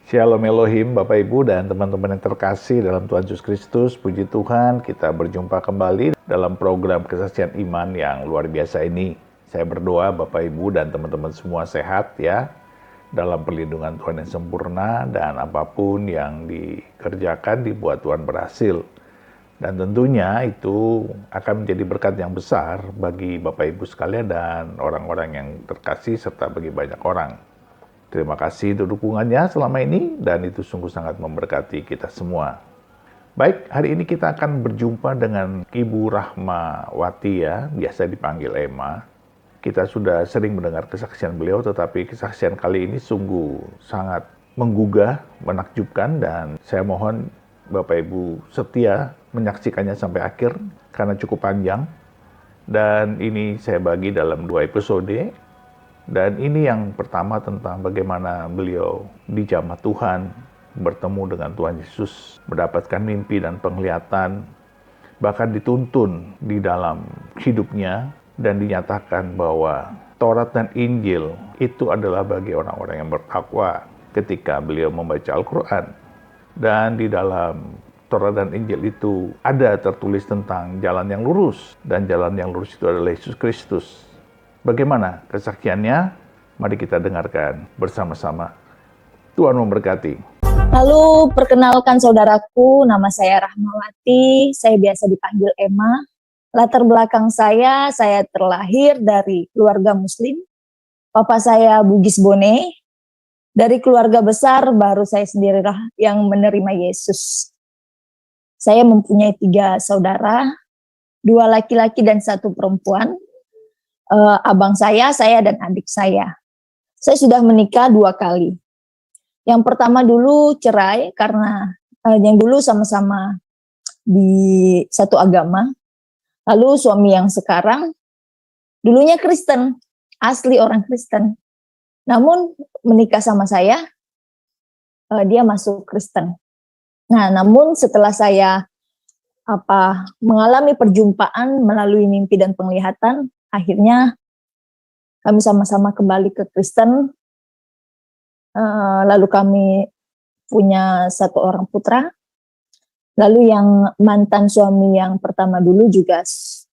Shalom Elohim, Bapak Ibu dan teman-teman yang terkasih dalam Tuhan Yesus Kristus. Puji Tuhan, kita berjumpa kembali dalam program kesaksian iman yang luar biasa ini. Saya berdoa Bapak Ibu dan teman-teman semua sehat ya, dalam perlindungan Tuhan yang sempurna, dan apapun yang dikerjakan dibuat Tuhan berhasil. Dan tentunya itu akan menjadi berkat yang besar bagi Bapak Ibu sekalian dan orang-orang yang terkasih serta bagi banyak orang. Terima kasih untuk dukungannya selama ini, dan itu sungguh sangat memberkati kita semua. Baik, hari ini kita akan berjumpa dengan Ibu Rahmawati ya, biasa dipanggil Emma. Kita sudah sering mendengar kesaksian beliau, tetapi kesaksian kali ini sungguh sangat menggugah, menakjubkan, dan saya mohon Bapak Ibu setia menyaksikannya sampai akhir, karena cukup panjang. Dan ini saya bagi dalam 2 episode. Dan ini yang pertama tentang bagaimana beliau dijamah Tuhan, bertemu dengan Tuhan Yesus, mendapatkan mimpi dan penglihatan, bahkan dituntun di dalam hidupnya, dan dinyatakan bahwa Taurat dan Injil itu adalah bagi orang-orang yang bertakwa ketika beliau membaca Al-Quran. Dan di dalam Taurat dan Injil itu ada tertulis tentang jalan yang lurus, dan jalan yang lurus itu adalah Yesus Kristus. Bagaimana kesaksiannya? Mari kita dengarkan bersama-sama. Tuhan memberkati. Lalu perkenalkan saudaraku, nama saya Rahmawati, saya biasa dipanggil Emma. Latar belakang saya terlahir dari keluarga muslim. Papa saya Bugis Bone. Dari keluarga besar baru saya sendirilah yang menerima Yesus. Saya mempunyai 3 saudara, 2 laki-laki dan 1 perempuan. Abang saya dan adik saya. Saya sudah menikah 2 kali. Yang pertama dulu cerai karena yang dulu sama-sama di satu agama. Lalu suami yang sekarang dulunya Kristen, asli orang Kristen. Namun menikah sama saya, dia masuk Kristen. Nah, namun setelah saya mengalami perjumpaan melalui mimpi dan penglihatan, akhirnya kami sama-sama kembali ke Kristen. Lalu kami punya 1 orang putra. Lalu yang mantan suami yang pertama dulu juga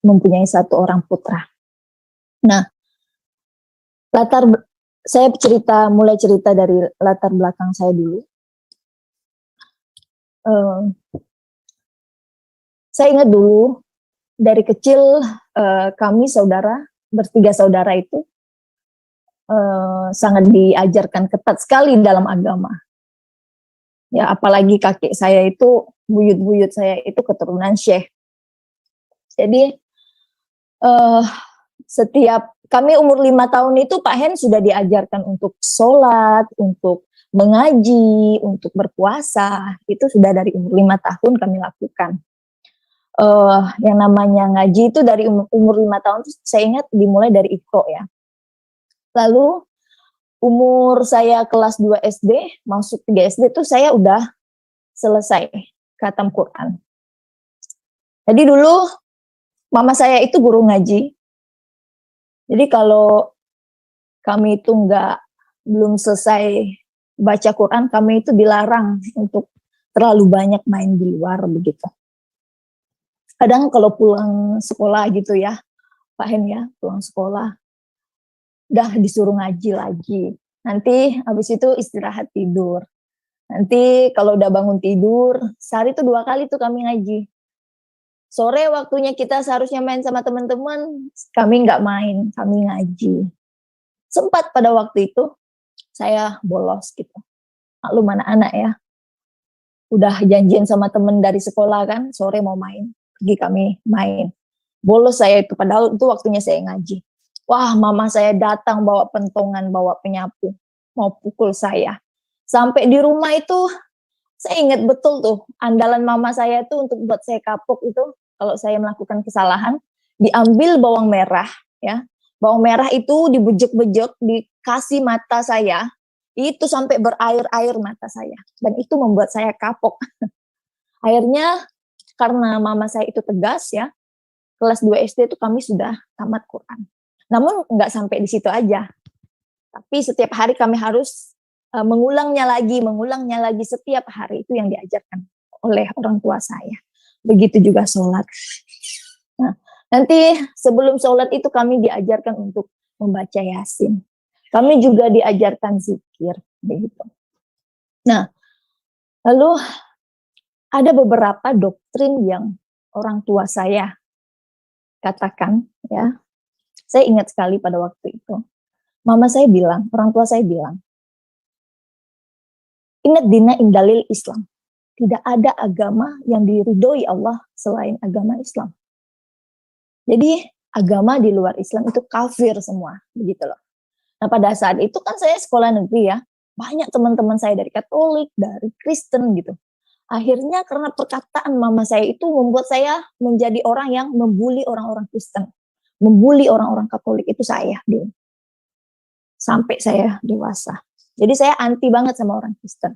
mempunyai 1 orang putra. Nah, saya mulai cerita dari latar belakang saya dulu. Saya ingat dulu dari kecil kami bertiga saudara itu sangat diajarkan ketat sekali dalam agama. Ya, apalagi kakek saya itu, buyut-buyut saya itu keturunan Syekh. Jadi setiap kami umur 5 tahun itu Pak Hen sudah diajarkan untuk sholat, untuk mengaji, untuk berpuasa. Itu sudah dari umur 5 tahun kami lakukan. Yang namanya ngaji itu dari umur 5 tahun, saya ingat dimulai dari Iqra ya. Lalu umur saya kelas 2 SD, masuk 3 SD itu saya udah selesai khatam Quran. Jadi dulu mama saya itu guru ngaji. Jadi kalau kami itu belum selesai baca Quran, kami itu dilarang untuk terlalu banyak main di luar begitu. Kadang kalau pulang sekolah gitu ya, Pak Hen ya, pulang sekolah, udah disuruh ngaji lagi. Nanti habis itu istirahat tidur. Nanti kalau udah bangun tidur, sehari itu 2 kali tuh kami ngaji. Sore waktunya kita seharusnya main sama teman-teman, kami nggak main, kami ngaji. Sempat pada waktu itu, saya bolos gitu. Maklum anak-anak ya. Udah janjian sama temen dari sekolah kan, sore mau main. Pergi kami main. Bolos saya itu, padahal itu waktunya saya ngaji. Wah, mama saya datang bawa pentongan, bawa penyapu, mau pukul saya. Sampai di rumah itu, saya ingat betul tuh, andalan mama saya itu untuk buat saya kapok itu, kalau saya melakukan kesalahan, diambil bawang merah, ya. Bawang merah itu dibejek-bejek, dikasih mata saya, itu sampai berair-air mata saya. Dan itu membuat saya kapok. Akhirnya, karena mama saya itu tegas ya, kelas 2 SD itu kami sudah tamat Quran. Namun nggak sampai di situ aja. Tapi setiap hari kami harus mengulangnya lagi setiap hari, itu yang diajarkan oleh orang tua saya. Begitu juga sholat. Nah, nanti sebelum sholat itu kami diajarkan untuk membaca Yasin. Kami juga diajarkan zikir, begitu. Nah, lalu ada beberapa doktrin yang orang tua saya katakan, ya. Saya ingat sekali pada waktu itu. Mama saya bilang, orang tua saya bilang, ingat dina indalil Islam. Tidak ada agama yang diridhoi Allah selain agama Islam. Jadi agama di luar Islam itu kafir semua, begitu loh. Nah pada saat itu kan saya sekolah negeri ya, banyak teman-teman saya dari Katolik, dari Kristen gitu. Akhirnya karena perkataan mama saya itu membuat saya menjadi orang yang membuli orang-orang Kristen, membuli orang-orang Katolik, itu saya dulu. Sampai saya dewasa. Jadi saya anti banget sama orang Kristen.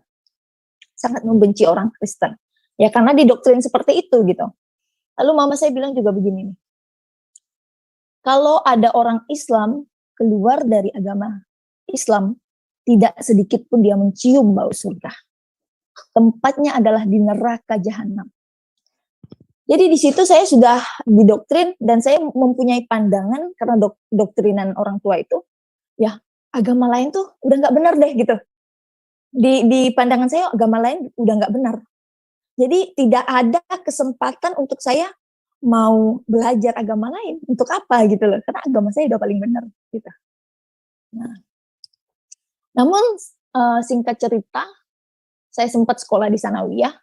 Sangat membenci orang Kristen. Ya karena didoktrin seperti itu gitu. Lalu mama saya bilang juga begini nih. Kalau ada orang Islam keluar dari agama Islam, tidak sedikit pun dia mencium bau surga. Tempatnya adalah di neraka jahanam. Jadi di situ saya sudah didoktrin dan saya mempunyai pandangan karena doktrinan orang tua itu, ya agama lain tuh udah nggak benar deh gitu. Di pandangan saya agama lain udah nggak benar. Jadi tidak ada kesempatan untuk saya mau belajar agama lain. Untuk apa gitu loh. Karena agama saya udah paling benar gitu. Nah, namun singkat cerita, saya sempat sekolah di Sanawiyah.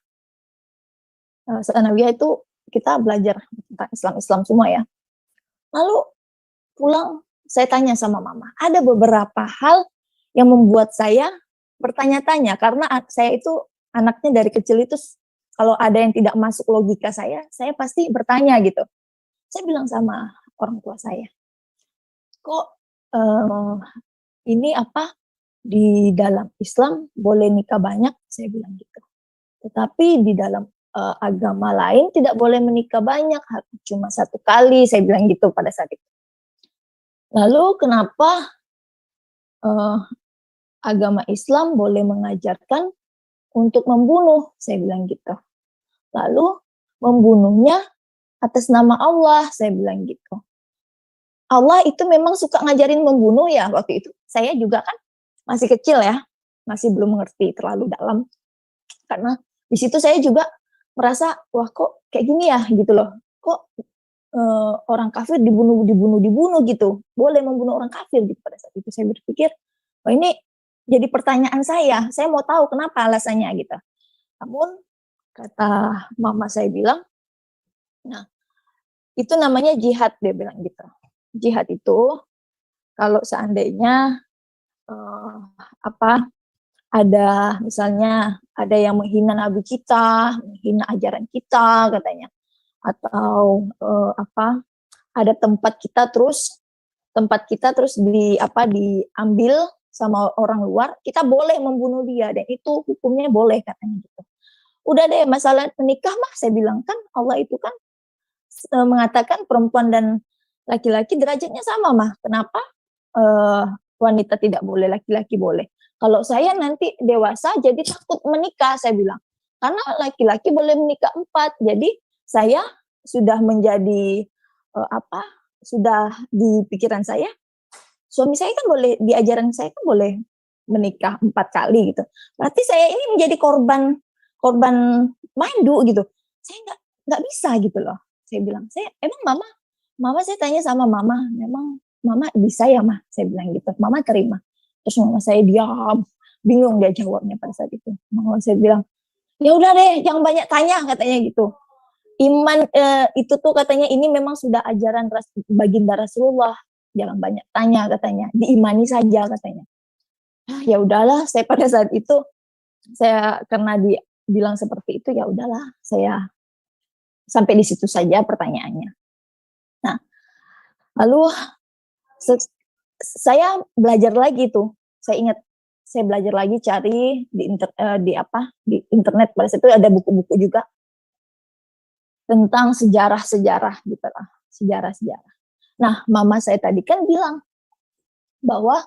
Sanawiyah itu kita belajar tentang Islam semua ya. Lalu pulang saya tanya sama mama. Ada beberapa hal yang membuat saya bertanya-tanya karena saya itu anaknya dari kecil itu kalau ada yang tidak masuk logika saya pasti bertanya gitu. Saya bilang sama orang tua saya, kok ini apa di dalam Islam boleh nikah banyak? Saya bilang gitu. Tetapi di dalam agama lain tidak boleh menikah banyak, cuma 1 kali. Saya bilang gitu pada saat itu. Lalu kenapa agama Islam boleh mengajarkan untuk membunuh, saya bilang gitu. Lalu membunuhnya atas nama Allah, saya bilang gitu. Allah itu memang suka ngajarin membunuh ya waktu itu. Saya juga kan masih kecil ya, masih belum mengerti terlalu dalam. Karena di situ saya juga merasa, wah kok kayak gini ya gitu loh. Kok orang kafir dibunuh gitu. Boleh membunuh orang kafir gitu. Pada saat itu saya berpikir, wah ini jadi pertanyaan saya mau tahu kenapa alasannya gitu. Namun kata mama saya bilang, nah itu namanya jihad, dia bilang gitu. Jihad itu kalau seandainya ada misalnya ada yang menghina nabi kita, menghina ajaran kita katanya, atau ada tempat kita terus diambil sama orang luar, kita boleh membunuh dia dan itu hukumnya boleh katanya gitu. Udah deh masalah menikah mah saya bilang kan Allah itu kan mengatakan perempuan dan laki-laki derajatnya sama mah. Kenapa wanita tidak boleh, laki-laki boleh? Kalau saya nanti dewasa jadi takut menikah, saya bilang. Karena laki-laki boleh menikah 4. Jadi saya sudah menjadi sudah di pikiran saya, suami saya kan boleh, di ajaran saya kan boleh menikah 4 kali gitu. Berarti saya ini menjadi korban mandu gitu. Saya nggak bisa gitu loh. Saya bilang, emang mama saya tanya sama mama, memang mama bisa ya mah? Saya bilang gitu. Mama terima. Terus mama saya diam, bingung dia jawabnya pada saat itu. Mama saya bilang, ya udah deh, jangan banyak tanya katanya gitu. Iman itu tuh katanya ini memang sudah ajaran baginda Rasulullah. Jangan banyak tanya katanya, diimani saja katanya. Ya udahlah, saya pada saat itu saya karena dibilang seperti itu, ya udahlah, saya sampai di situ saja pertanyaannya. Nah, lalu saya belajar lagi tuh. Saya ingat saya belajar lagi cari di internet. Pada saat itu ada buku-buku juga tentang sejarah-sejarah gitu lah, sejarah-sejarah. Nah, mama saya tadi kan bilang bahwa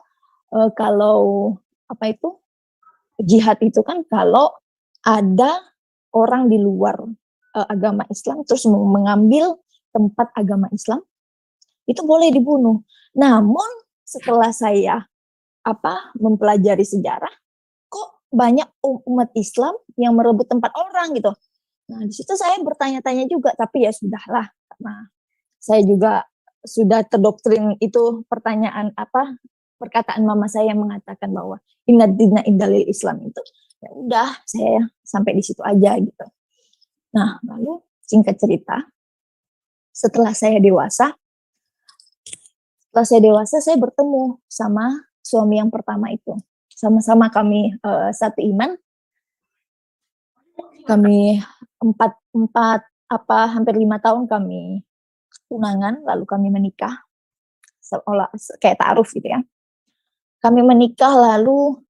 kalau jihad itu kan kalau ada orang di luar agama Islam terus mengambil tempat agama Islam, itu boleh dibunuh. Namun setelah saya mempelajari sejarah, kok banyak umat Islam yang merebut tempat orang gitu. Nah, di situ saya bertanya-tanya juga, tapi ya sudahlah, karena saya juga sudah terdoktrin itu perkataan mama saya yang mengatakan bahwa inna dina indalil Islam itu. Ya udah, saya sampai di situ aja gitu. Nah, lalu singkat cerita, setelah saya dewasa, saya bertemu sama suami yang pertama itu. Sama-sama kami satu iman. Kami hampir 5 tahun kami tunangan, lalu kami menikah, seolah kayak ta'aruf gitu ya. Kami menikah lalu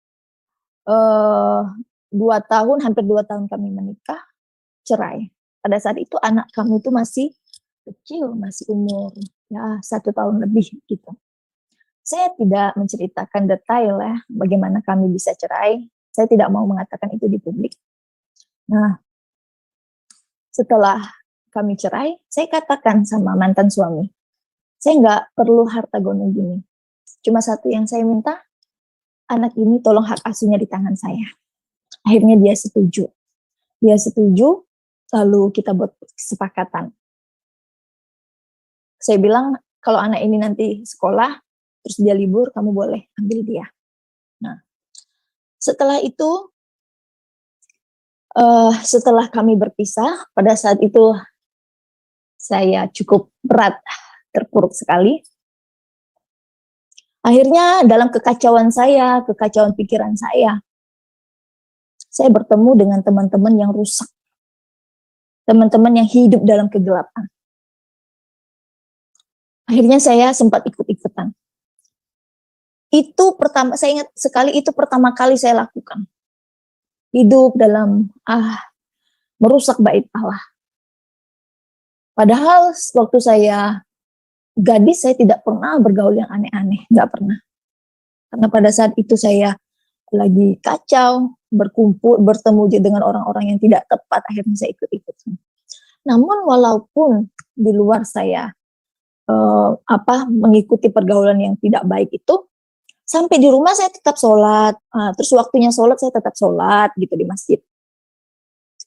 2 tahun, hampir 2 tahun kami menikah, cerai. Pada saat itu anak kami itu masih kecil, masih umur ya 1 tahun lebih gitu. Saya tidak menceritakan detail ya bagaimana kami bisa cerai. Saya tidak mau mengatakan itu di publik. Nah, setelah kami cerai, saya katakan sama mantan suami, saya nggak perlu harta gono gini. Cuma satu yang saya minta, anak ini tolong hak asuhnya di tangan saya. Akhirnya dia setuju. Lalu kita buat kesepakatan. Saya bilang, kalau anak ini nanti sekolah, terus dia libur, kamu boleh ambil dia. Nah, setelah itu, setelah kami berpisah, pada saat itu saya cukup berat, terpuruk sekali. Akhirnya dalam kekacauan pikiran saya bertemu dengan teman-teman yang rusak. Teman-teman yang hidup dalam kegelapan. Akhirnya saya sempat ikut-ikutan. Saya ingat sekali, itu pertama kali saya lakukan. Hidup dalam merusak bait Allah. Padahal waktu saya gadis, saya tidak pernah bergaul yang aneh-aneh, nggak pernah. Karena pada saat itu saya lagi kacau, bertemu dengan orang-orang yang tidak tepat, akhirnya saya ikut-ikutan. Namun walaupun di luar saya mengikuti pergaulan yang tidak baik itu, sampai di rumah saya tetap sholat, terus waktunya sholat saya tetap sholat gitu di masjid.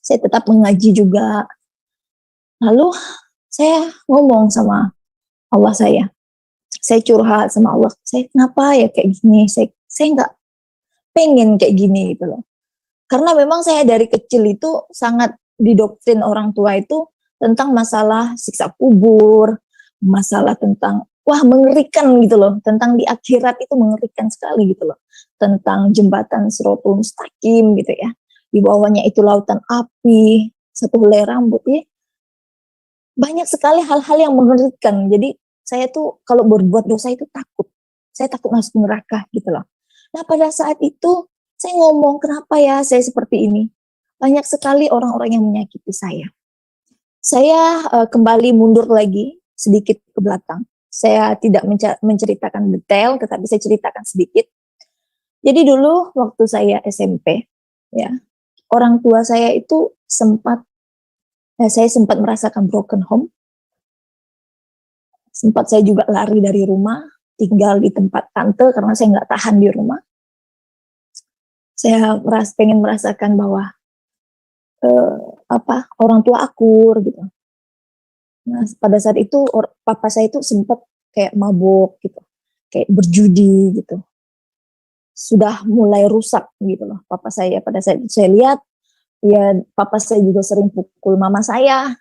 Saya tetap mengaji juga. Lalu saya ngomong sama Allah saya curhat sama Allah, saya kenapa ya kayak gini, saya nggak pengen kayak gini gitu loh. Karena memang saya dari kecil itu sangat didoktrin orang tua itu tentang masalah siksa kubur, masalah tentang mengerikan gitu loh, tentang di akhirat itu mengerikan sekali gitu loh, tentang jembatan Shirathul Mustaqim gitu ya, di bawahnya itu lautan api, satu helai rambut ya, banyak sekali hal-hal yang mengerikan. Jadi saya tuh kalau berbuat dosa itu saya takut masuk neraka gitu loh. Nah pada saat itu saya ngomong, kenapa ya saya seperti ini, banyak sekali orang-orang yang menyakiti saya. Saya kembali mundur lagi sedikit ke belakang. Saya tidak menceritakan detail, tetapi saya ceritakan sedikit. Jadi dulu waktu saya SMP, ya, orang tua saya itu saya sempat merasakan broken home. Sempat saya juga lari dari rumah, tinggal di tempat tante karena saya nggak tahan di rumah. Saya pengen merasakan bahwa orang tua akur gitu. Nah, pada saat itu papa saya itu sempat kayak mabuk gitu, kayak berjudi gitu. Sudah mulai rusak gitu loh papa saya. Pada saat itu saya lihat, ya papa saya juga sering pukul mama saya.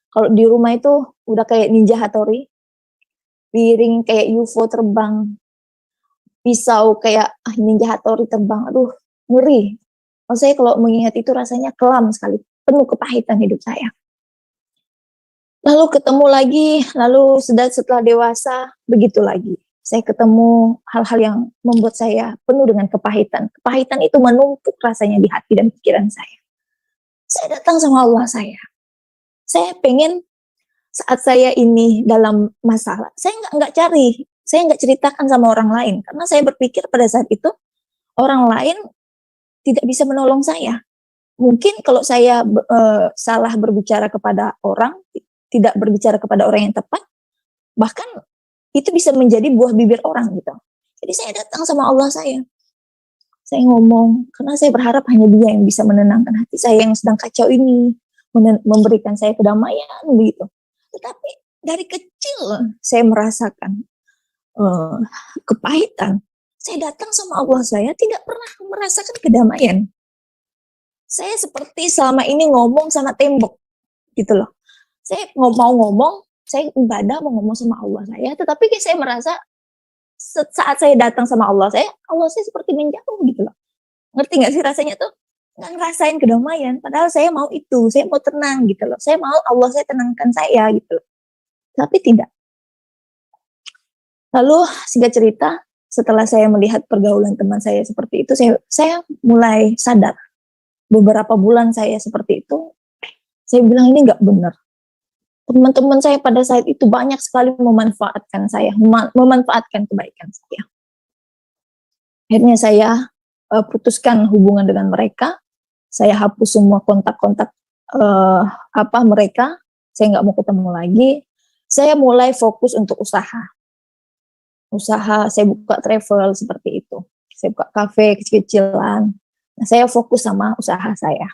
Kalau di rumah itu udah kayak Ninja Hattori, piring kayak UFO terbang, pisau kayak Ninja Hattori terbang, aduh ngeri. Saya kalau mengingat itu rasanya kelam sekali, penuh kepahitan hidup saya. Lalu ketemu lagi, lalu setelah dewasa, begitu lagi. Saya ketemu hal-hal yang membuat saya penuh dengan kepahitan. Kepahitan itu menumpuk rasanya di hati dan pikiran saya. Saya datang sama Allah saya. Saya pengen saat saya ini dalam masalah, saya nggak cari, saya nggak ceritakan sama orang lain. Karena saya berpikir pada saat itu, orang lain tidak bisa menolong saya. Mungkin kalau saya salah berbicara kepada orang, tidak berbicara kepada orang yang tepat, bahkan itu bisa menjadi buah bibir orang gitu. Jadi saya datang sama Allah saya ngomong, karena saya berharap hanya Dia yang bisa menenangkan hati saya yang sedang kacau ini, memberikan saya kedamaian begitu. Tetapi dari kecil saya merasakan kepahitan. Saya datang sama Allah saya tidak pernah merasakan kedamaian. Saya seperti selama ini ngomong sama tembok gitu loh. Saya mau ngomong, saya ibadah mau ngomong sama Allah saya, tetapi saya merasa saat saya datang sama Allah saya seperti menjauh gitu loh. Ngerti nggak sih rasanya tuh? Nggak ngerasain kedamaian, padahal saya mau itu, saya mau tenang gitu loh. Saya mau Allah saya tenangkan saya gitu loh. Tapi tidak. Lalu singkat cerita, setelah saya melihat pergaulan teman saya seperti itu, saya mulai sadar. Beberapa bulan saya seperti itu, saya bilang ini nggak benar. Teman-teman saya pada saat itu banyak sekali memanfaatkan saya, memanfaatkan kebaikan saya. Akhirnya saya putuskan hubungan dengan mereka. Saya hapus semua kontak-kontak mereka. Saya nggak mau ketemu lagi. Saya mulai fokus untuk usaha. Saya buka travel seperti itu. Saya buka kafe kecil-kecilan. Nah, saya fokus sama usaha saya.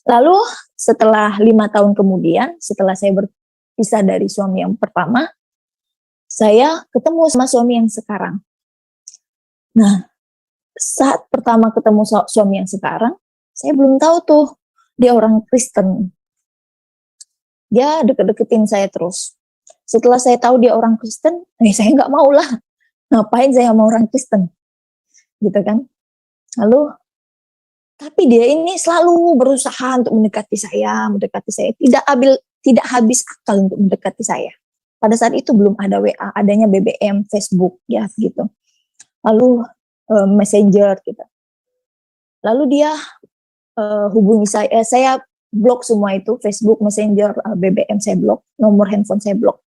Lalu setelah 5 tahun kemudian, setelah saya berpisah dari suami yang pertama, saya ketemu sama suami yang sekarang. Nah, saat pertama ketemu suami yang sekarang, saya belum tahu tuh dia orang Kristen. Dia deket-deketin saya terus. Setelah saya tahu dia orang Kristen, saya nggak mau lah. Ngapain saya sama orang Kristen? Gitu kan. Lalu tapi dia ini selalu berusaha untuk mendekati saya. Tidak habis akal untuk mendekati saya. Pada saat itu belum ada WA, adanya BBM, Facebook, ya gitu. Lalu Messenger gitu. Lalu dia hubungi saya blok semua itu, Facebook, Messenger, BBM saya blok, nomor handphone saya blok.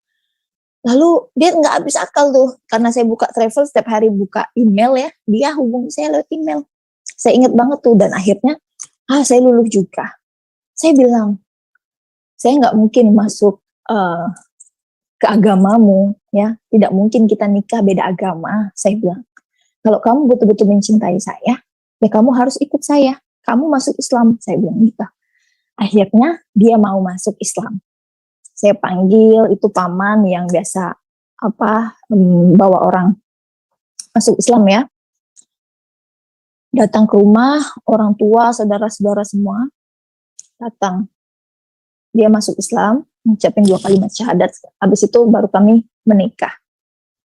Lalu dia nggak habis akal tuh, karena saya buka travel setiap hari buka email ya, dia hubungi saya lewat email. Saya ingat banget tuh, dan akhirnya saya luluh juga. Saya bilang, saya nggak mungkin masuk ke agamamu, ya, tidak mungkin kita nikah beda agama. Saya bilang, kalau kamu betul-betul mencintai saya, ya kamu harus ikut saya. Kamu masuk Islam, saya bilang gitu. Akhirnya dia mau masuk Islam. Saya panggil itu paman yang biasa bawa orang masuk Islam ya. Datang ke rumah, orang tua, saudara-saudara semua datang. Dia masuk Islam, mengucapkan 2 kalimat syahadat. Habis itu baru kami menikah.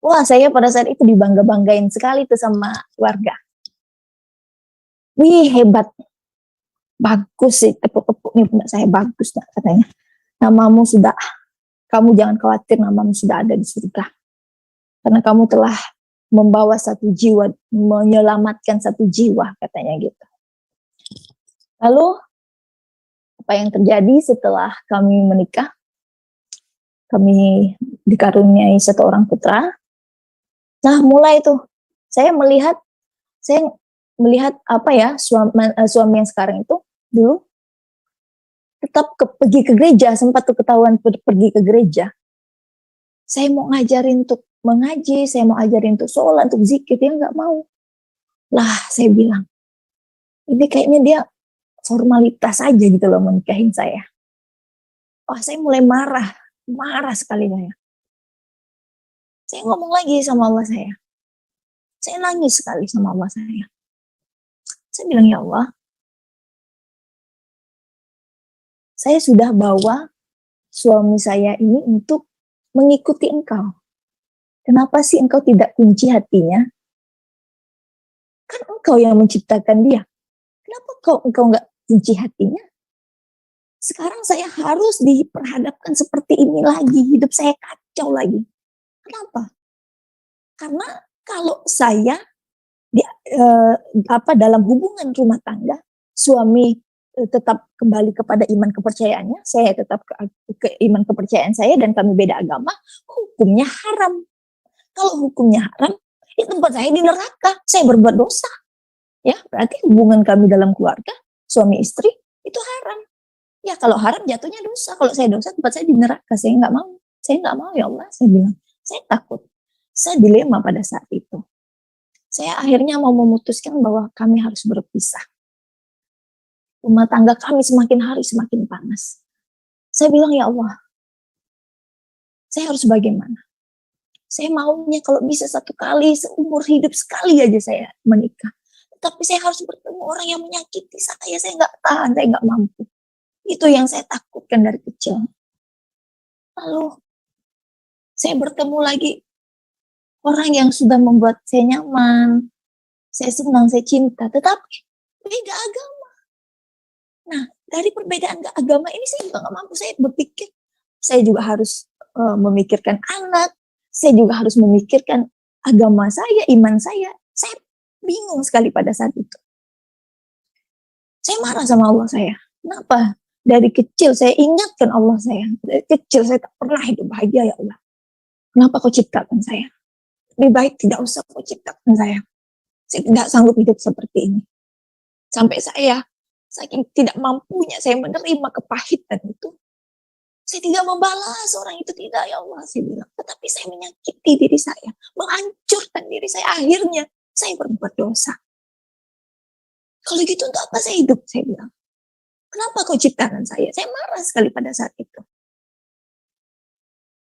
Wah, saya pada saat itu dibangga-banggain sekali tuh sama keluarga. Wih, hebat. Bagus sih, tepuk-tepuk nih pundak saya, bagus nak, katanya. Kamu jangan khawatir, namamu sudah ada di surga. Karena kamu telah membawa satu jiwa, menyelamatkan satu jiwa, katanya gitu. Lalu, apa yang terjadi setelah kami menikah? Kami dikaruniai 1 orang putra. Nah, mulai tuh, saya melihat suami yang sekarang itu, dulu, tetap pergi ke gereja, sempat tuh ketahuan pergi ke gereja. Saya mau ngajarin untuk mengaji, saya mau ajarin untuk sholat, untuk zikir, dia nggak mau. Lah, saya bilang, ini kayaknya dia formalitas aja gitu loh menikahin saya. Wah, saya mulai marah sekali saya. Saya ngomong lagi sama Allah saya nangis sekali sama Allah saya. Saya bilang, ya Allah, saya sudah bawa suami saya ini untuk mengikuti Engkau. Kenapa sih Engkau tidak kunci hatinya? Kan Engkau yang menciptakan dia. Kenapa Engkau nggak kunci hatinya? Sekarang saya harus diperhadapkan seperti ini lagi. Hidup saya kacau lagi. Kenapa? Karena kalau saya dalam hubungan rumah tangga, suami tetap kembali kepada iman kepercayaannya, saya tetap ke iman kepercayaan saya, dan kami beda agama, hukumnya haram. Kalau hukumnya haram, di tempat saya di neraka, saya berbuat dosa. Ya, berarti hubungan kami dalam keluarga, suami istri, itu haram. Ya, kalau haram jatuhnya dosa. Kalau saya dosa, tempat saya di neraka. Saya nggak mau. Saya nggak mau, ya Allah. Saya bilang, saya takut. Saya dilema pada saat itu. Saya akhirnya mau memutuskan bahwa kami harus berpisah. Rumah tangga kami semakin hari semakin panas. Saya bilang, ya Allah, saya harus bagaimana? Saya maunya kalau bisa satu kali seumur hidup sekali aja saya menikah. Tapi saya harus bertemu orang yang menyakiti saya nggak tahan, saya nggak mampu. Itu yang saya takutkan dari kecil. Lalu saya bertemu lagi orang yang sudah membuat saya nyaman, saya senang, saya cinta, tetapi beda agama. Nah, dari perbedaan agama ini saya juga nggak mampu. Saya berpikir, saya juga harus memikirkan anak, saya juga harus memikirkan agama saya, iman saya. Saya bingung sekali pada saat itu. Saya marah sama Allah saya. Kenapa? Dari kecil saya ingatkan Allah saya. Dari kecil saya tak pernah hidup bahagia, ya Allah. Kenapa kau ciptakan saya? Lebih baik tidak usah kau ciptakan saya. Saya tidak sanggup hidup seperti ini. Sampai saya, saking tidak mampunya saya menerima kepahitan itu, saya tidak membalas orang itu, tidak, ya Allah, saya bilang. Tetapi saya menyakiti diri saya, menghancurkan diri saya. Akhirnya saya berbuat dosa. Kalau gitu untuk apa saya hidup, saya bilang. Kenapa kau ciptakan saya? Saya marah sekali pada saat itu.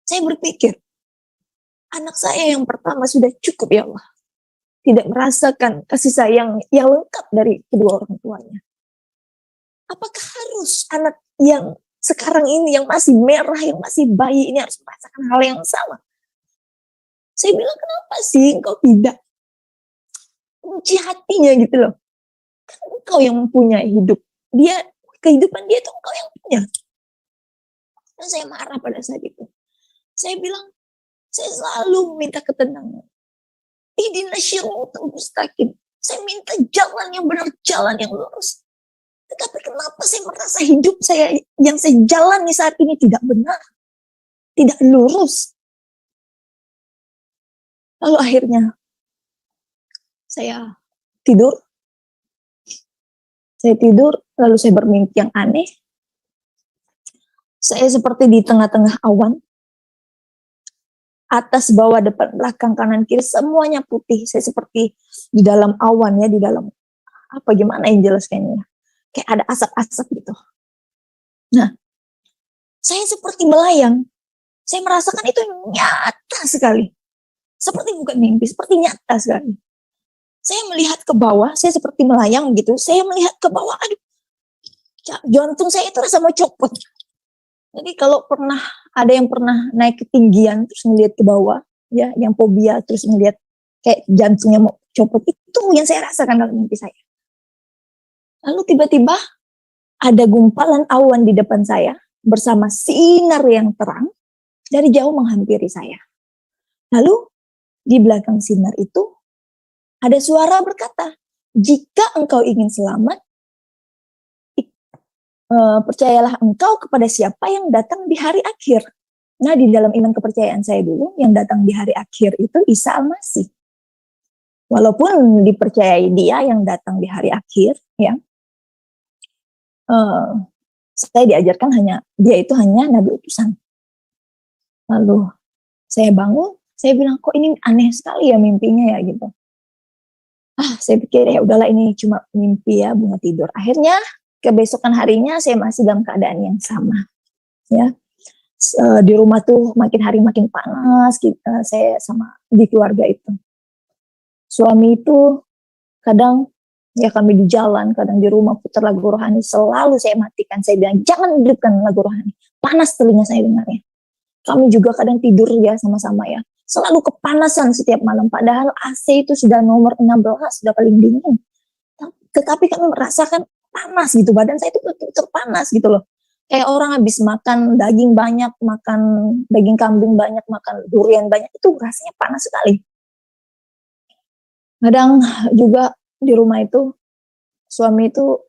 Saya berpikir, anak saya yang pertama sudah cukup, ya Allah. Tidak merasakan kasih sayang yang lengkap dari kedua orang tuanya. Apakah harus anak yang sekarang ini, yang masih merah, yang masih bayi ini harus merasakan hal yang sama? Saya bilang, kenapa sih engkau tidak kunci hatinya gitu loh? Kan engkau yang mempunyai hidup. Kehidupan dia itu engkau yang punya. Dan saya marah pada saat itu. Saya bilang, saya selalu minta ketenangan. Ihdinas syiratal mustaqim. Saya minta jalan yang benar, jalan yang lurus. Tetapi kenapa saya merasa hidup saya yang saya jalani saat ini tidak benar, tidak lurus. Lalu akhirnya saya tidur. Saya tidur, lalu saya bermimpi yang aneh. Saya seperti di tengah-tengah awan. Atas, bawah, depan, belakang, kanan, kiri, semuanya putih. Saya seperti di dalam awan ya, di dalam apa gimana yang jelaskannya. Kayak ada asap-asap gitu. Nah, saya seperti melayang. Saya merasakan itu nyata sekali. Seperti bukan mimpi, seperti nyata sekali. Saya melihat ke bawah, saya seperti melayang gitu. Saya melihat ke bawah, aduh, jantung saya itu rasa mau copot. Jadi kalau ada yang pernah naik ketinggian terus ngelihat ke bawah, ya, yang fobia terus ngelihat kayak jantungnya mau copot, itu yang saya rasakan dalam mimpi saya. Lalu tiba-tiba ada gumpalan awan di depan saya bersama sinar yang terang dari jauh menghampiri saya. Lalu di belakang sinar itu ada suara berkata, jika engkau ingin selamat, percayalah engkau kepada siapa yang datang di hari akhir. Nah, di dalam iman kepercayaan saya dulu, yang datang di hari akhir itu Isa Al-Masih. Walaupun dipercayai dia yang datang di hari akhir, ya, saya diajarkan dia itu hanya nabi utusan. Lalu saya bangun, saya bilang, kok ini aneh sekali ya mimpinya ya gitu. Saya pikir ya udahlah, ini cuma mimpi ya, bunga tidur. Akhirnya kebesokan harinya saya masih dalam keadaan yang sama, ya. Di rumah tuh makin hari makin panas, saya sama di keluarga itu. Suami itu kadang ya kami di jalan, kadang di rumah putar lagu rohani, selalu saya matikan. Saya bilang jangan hidupkan lagu rohani, panas telinga saya dengarnya. Kami juga kadang tidur ya sama-sama ya, selalu kepanasan setiap malam. Padahal AC itu sudah nomor 16, sudah paling dingin. Tetapi kami merasakan panas gitu, badan saya itu terpanas gitu loh. Kayak orang habis makan daging banyak, makan daging kambing banyak, makan durian banyak, itu rasanya panas sekali. Kadang juga di rumah itu, suami itu,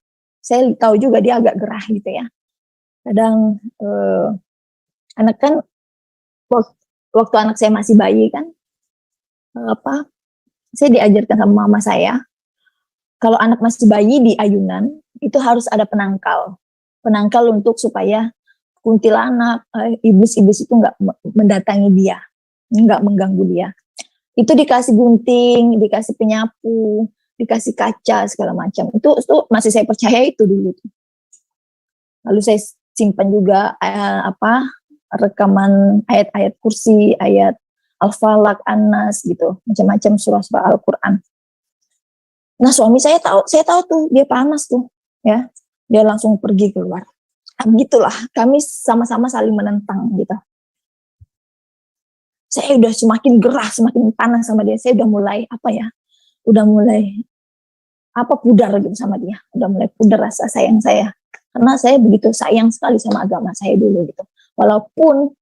saya tahu juga dia agak gerah gitu ya. Kadang anak kan, waktu anak saya masih bayi kan, saya diajarkan sama mama saya, kalau anak masih bayi di ayunan, itu harus ada penangkal. Penangkal untuk supaya kuntilanak, iblis-iblis itu nggak mendatangi dia, nggak mengganggu dia. Itu dikasih gunting, dikasih penyapu, dikasih kaca segala macam. Itu masih saya percaya itu dulu. Lalu saya simpan juga rekaman ayat-ayat kursi, ayat Al-Falaq, An-Nas gitu, macam-macam surah-surah Al-Qur'an. Nah, suami saya tahu tuh dia panas tuh, ya. Dia langsung pergi keluar. Begitulah, kami sama-sama saling menentang gitu. Saya udah semakin gerah, semakin panas sama dia. Saya udah mulai pudar gitu sama dia. Udah mulai pudar rasa sayang saya. Karena saya begitu sayang sekali sama agama saya dulu gitu. Walaupun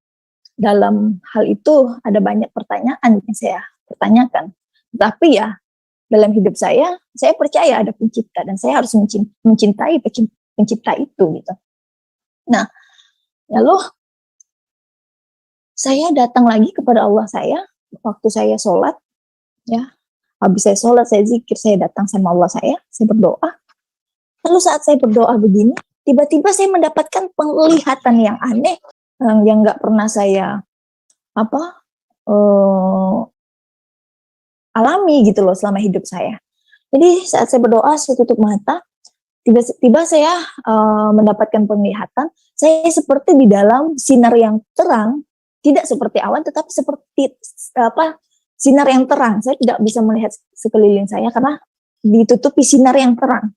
dalam hal itu ada banyak pertanyaan yang saya pertanyakan. Tapi ya dalam hidup saya percaya ada pencipta dan saya harus mencintai pencipta itu gitu. Nah, lalu saya datang lagi kepada Allah saya waktu saya sholat, ya. Habis saya sholat, saya zikir, saya datang sama Allah saya berdoa. Lalu saat saya berdoa begini, tiba-tiba saya mendapatkan penglihatan yang aneh, yang nggak pernah saya alami gitu loh selama hidup saya. Jadi saat saya berdoa, saya tutup mata, tiba-tiba saya mendapatkan penglihatan, saya seperti di dalam sinar yang terang, tidak seperti awan, tetapi seperti sinar yang terang. Saya tidak bisa melihat sekeliling saya karena ditutupi sinar yang terang.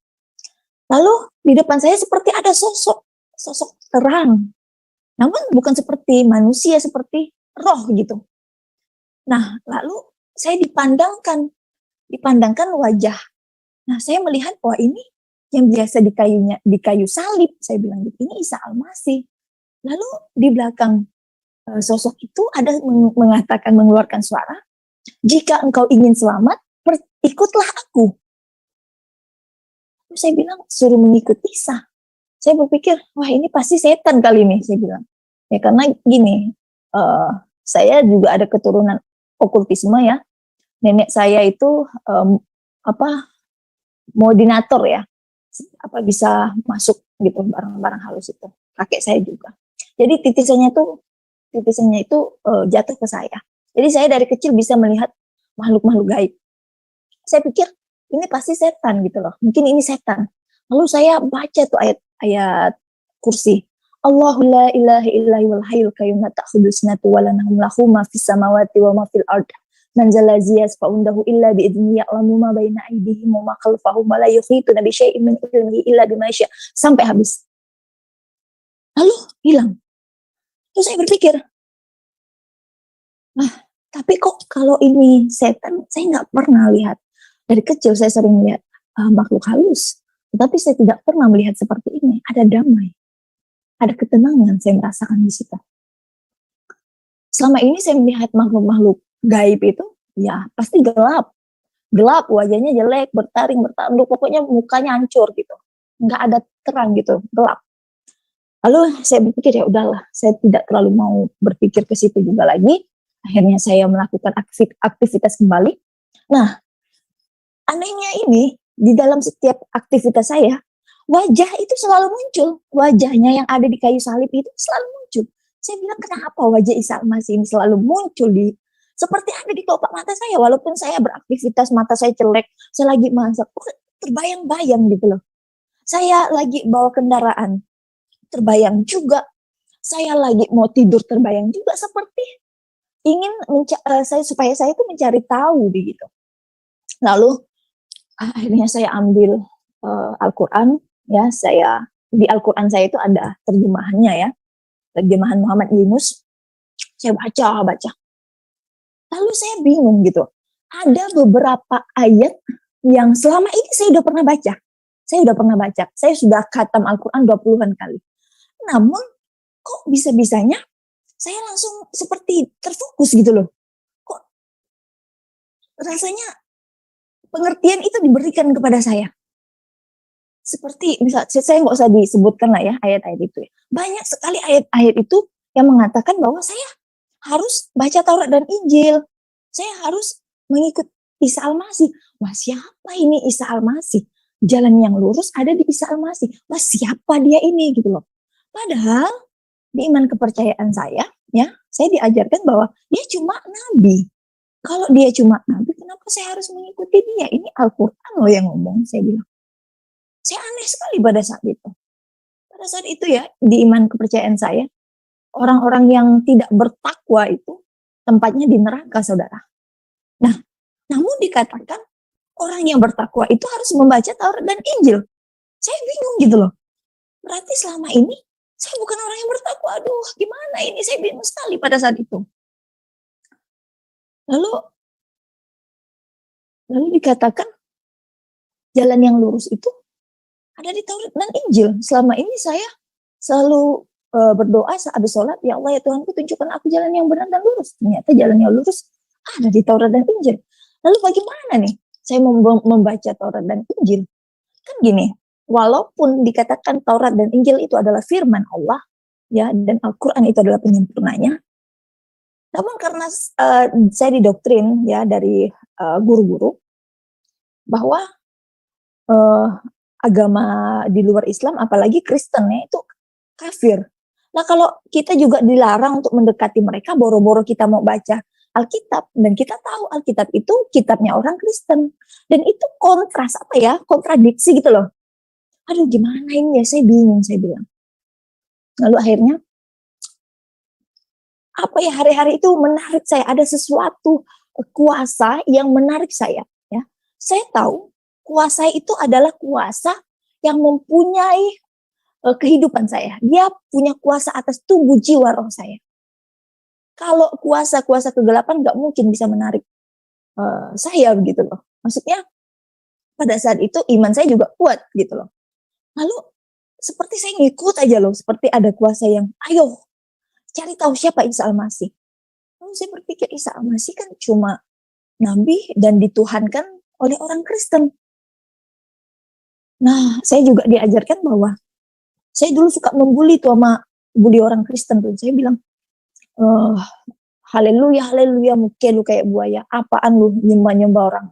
Lalu di depan saya seperti ada sosok terang, namun bukan seperti manusia, seperti roh gitu. Nah, lalu saya dipandangkan wajah. Nah, saya melihat, wah ini yang biasa di kayu salib, saya bilang gitu, ini Isa Al-Masih. Lalu di belakang sosok itu ada mengatakan, mengeluarkan suara, jika engkau ingin selamat, ikutlah aku. Terus saya bilang, suruh mengikut Isa. Saya berpikir, wah ini pasti setan kali ini, saya bilang. Ya karena gini, saya juga ada keturunan okultisme ya. Nenek saya itu modinator ya, bisa masuk gitu barang-barang halus itu. Kakek saya juga. Jadi titisannya itu jatuh ke saya. Jadi saya dari kecil bisa melihat makhluk-makhluk gaib. Saya pikir ini pasti setan gitu loh. Mungkin ini setan. Lalu saya baca tuh ayat kursi. Allahu la ilaha illa huwal hayyul qayyum la ta'khudhuhu sinatun wa la nawm lahu ma fis samawati wa ma fil ardh. Man zalaziyas fa'undahu illa bi'idhnihi ya'lamu ma baina aydihim wa ma khalfahum wa la yuhituna bi syai'in min ilmihi illa bima syaa. Sampai habis. Lalu hilang. Terus saya berpikir, tapi kok kalau ini setan, saya nggak pernah lihat. Dari kecil saya sering lihat makhluk halus, tetapi saya tidak pernah melihat seperti ini. Ada damai, ada ketenangan saya merasakan di situ. Selama ini saya melihat makhluk-makhluk gaib itu, ya pasti gelap, wajahnya jelek, bertanduk, pokoknya mukanya hancur gitu, nggak ada terang gitu, gelap. Lalu saya berpikir ya udahlah, saya tidak terlalu mau berpikir ke situ juga lagi. Akhirnya saya melakukan aktivitas kembali. Nah, anehnya ini, di dalam setiap aktivitas saya, wajah itu selalu muncul. Wajahnya yang ada di kayu salib itu selalu muncul. Saya bilang, kenapa wajah Isa Al-Masih ini selalu muncul seperti ada di kelopak mata saya. Walaupun saya beraktivitas, mata saya jelek, saya lagi masak, terbayang-bayang gitu loh. Saya lagi bawa kendaraan, terbayang juga. Saya lagi mau tidur, terbayang juga, seperti ingin supaya saya itu mencari tahu begitu. Lalu akhirnya saya ambil Al-Quran, ya. Di Al-Quran saya itu ada terjemahannya ya, terjemahan Muhammad Yunus. Saya baca. Lalu saya bingung gitu. Ada beberapa ayat yang selama ini saya udah pernah baca. Saya sudah khatam Al-Quran 20-an kali. Namun kok bisa-bisanya saya langsung seperti terfokus gitu loh. Kok rasanya pengertian itu diberikan kepada saya. Seperti misal, saya nggak usah disebutkan lah ya ayat-ayat itu ya. Banyak sekali ayat-ayat itu yang mengatakan bahwa saya harus baca Taurat dan Injil. Saya harus mengikut Isa Al-Masih. Wah, siapa ini Isa Al-Masih? jalan yang lurus ada di Isa Al-Masih. Wah, siapa dia ini gitu loh. Padahal di iman kepercayaan saya, ya, saya diajarkan bahwa dia cuma nabi. Kalau dia cuma nabi, kenapa saya harus mengikuti dia? Ini Al-Quran loh yang ngomong, saya bilang. Saya aneh sekali pada saat itu. Pada saat itu ya, di iman kepercayaan saya, orang-orang yang tidak bertakwa itu tempatnya di neraka, saudara. Nah, namun dikatakan orang yang bertakwa itu harus membaca Taurat dan Injil. Saya bingung gitu loh. Berarti selama ini saya bukan orang yang bertakwa. Aduh, gimana ini? Saya bingung sekali pada saat itu. Lalu dikatakan jalan yang lurus itu ada di Taurat dan Injil. Selama ini saya selalu berdoa saat habis sholat, ya Allah ya Tuhanku, tunjukkan aku jalan yang benar dan lurus. Ternyata jalan yang lurus ada di Taurat dan Injil. Lalu bagaimana nih saya membaca Taurat dan Injil? Kan gini, walaupun dikatakan Taurat dan Injil itu adalah firman Allah, ya, dan Al-Quran itu adalah penyempurnanya, namun karena saya didoktrin ya dari guru-guru bahwa agama di luar Islam, apalagi Kristen ya, itu kafir. Nah, kalau kita juga dilarang untuk mendekati mereka, boro-boro kita mau baca Alkitab, dan kita tahu Alkitab itu kitabnya orang Kristen, dan itu kontradiksi gitu loh. Aduh, gimana ini ya, saya bingung, saya bilang. Lalu akhirnya, apa ya, hari-hari itu menarik saya, ada sesuatu kuasa yang menarik saya. Ya, saya tahu kuasa itu adalah kuasa yang mempunyai kehidupan saya. Dia punya kuasa atas tubuh jiwa roh saya. Kalau kuasa-kuasa kegelapan nggak mungkin bisa menarik saya begitu loh. Maksudnya pada saat itu iman saya juga kuat gitu loh. Lalu seperti saya ngikut aja loh, seperti ada kuasa yang ayo cari tahu siapa Isa Al-Masih. Lalu saya berpikir Isa Al-Masih kan cuma nabi dan dituhankan oleh orang Kristen. Nah, saya juga diajarkan bahwa saya dulu suka membuli bully orang Kristen tuh. Saya bilang, haleluya, haleluya, muke lu kayak buaya. Apaan lu nyembah-nyembah orang?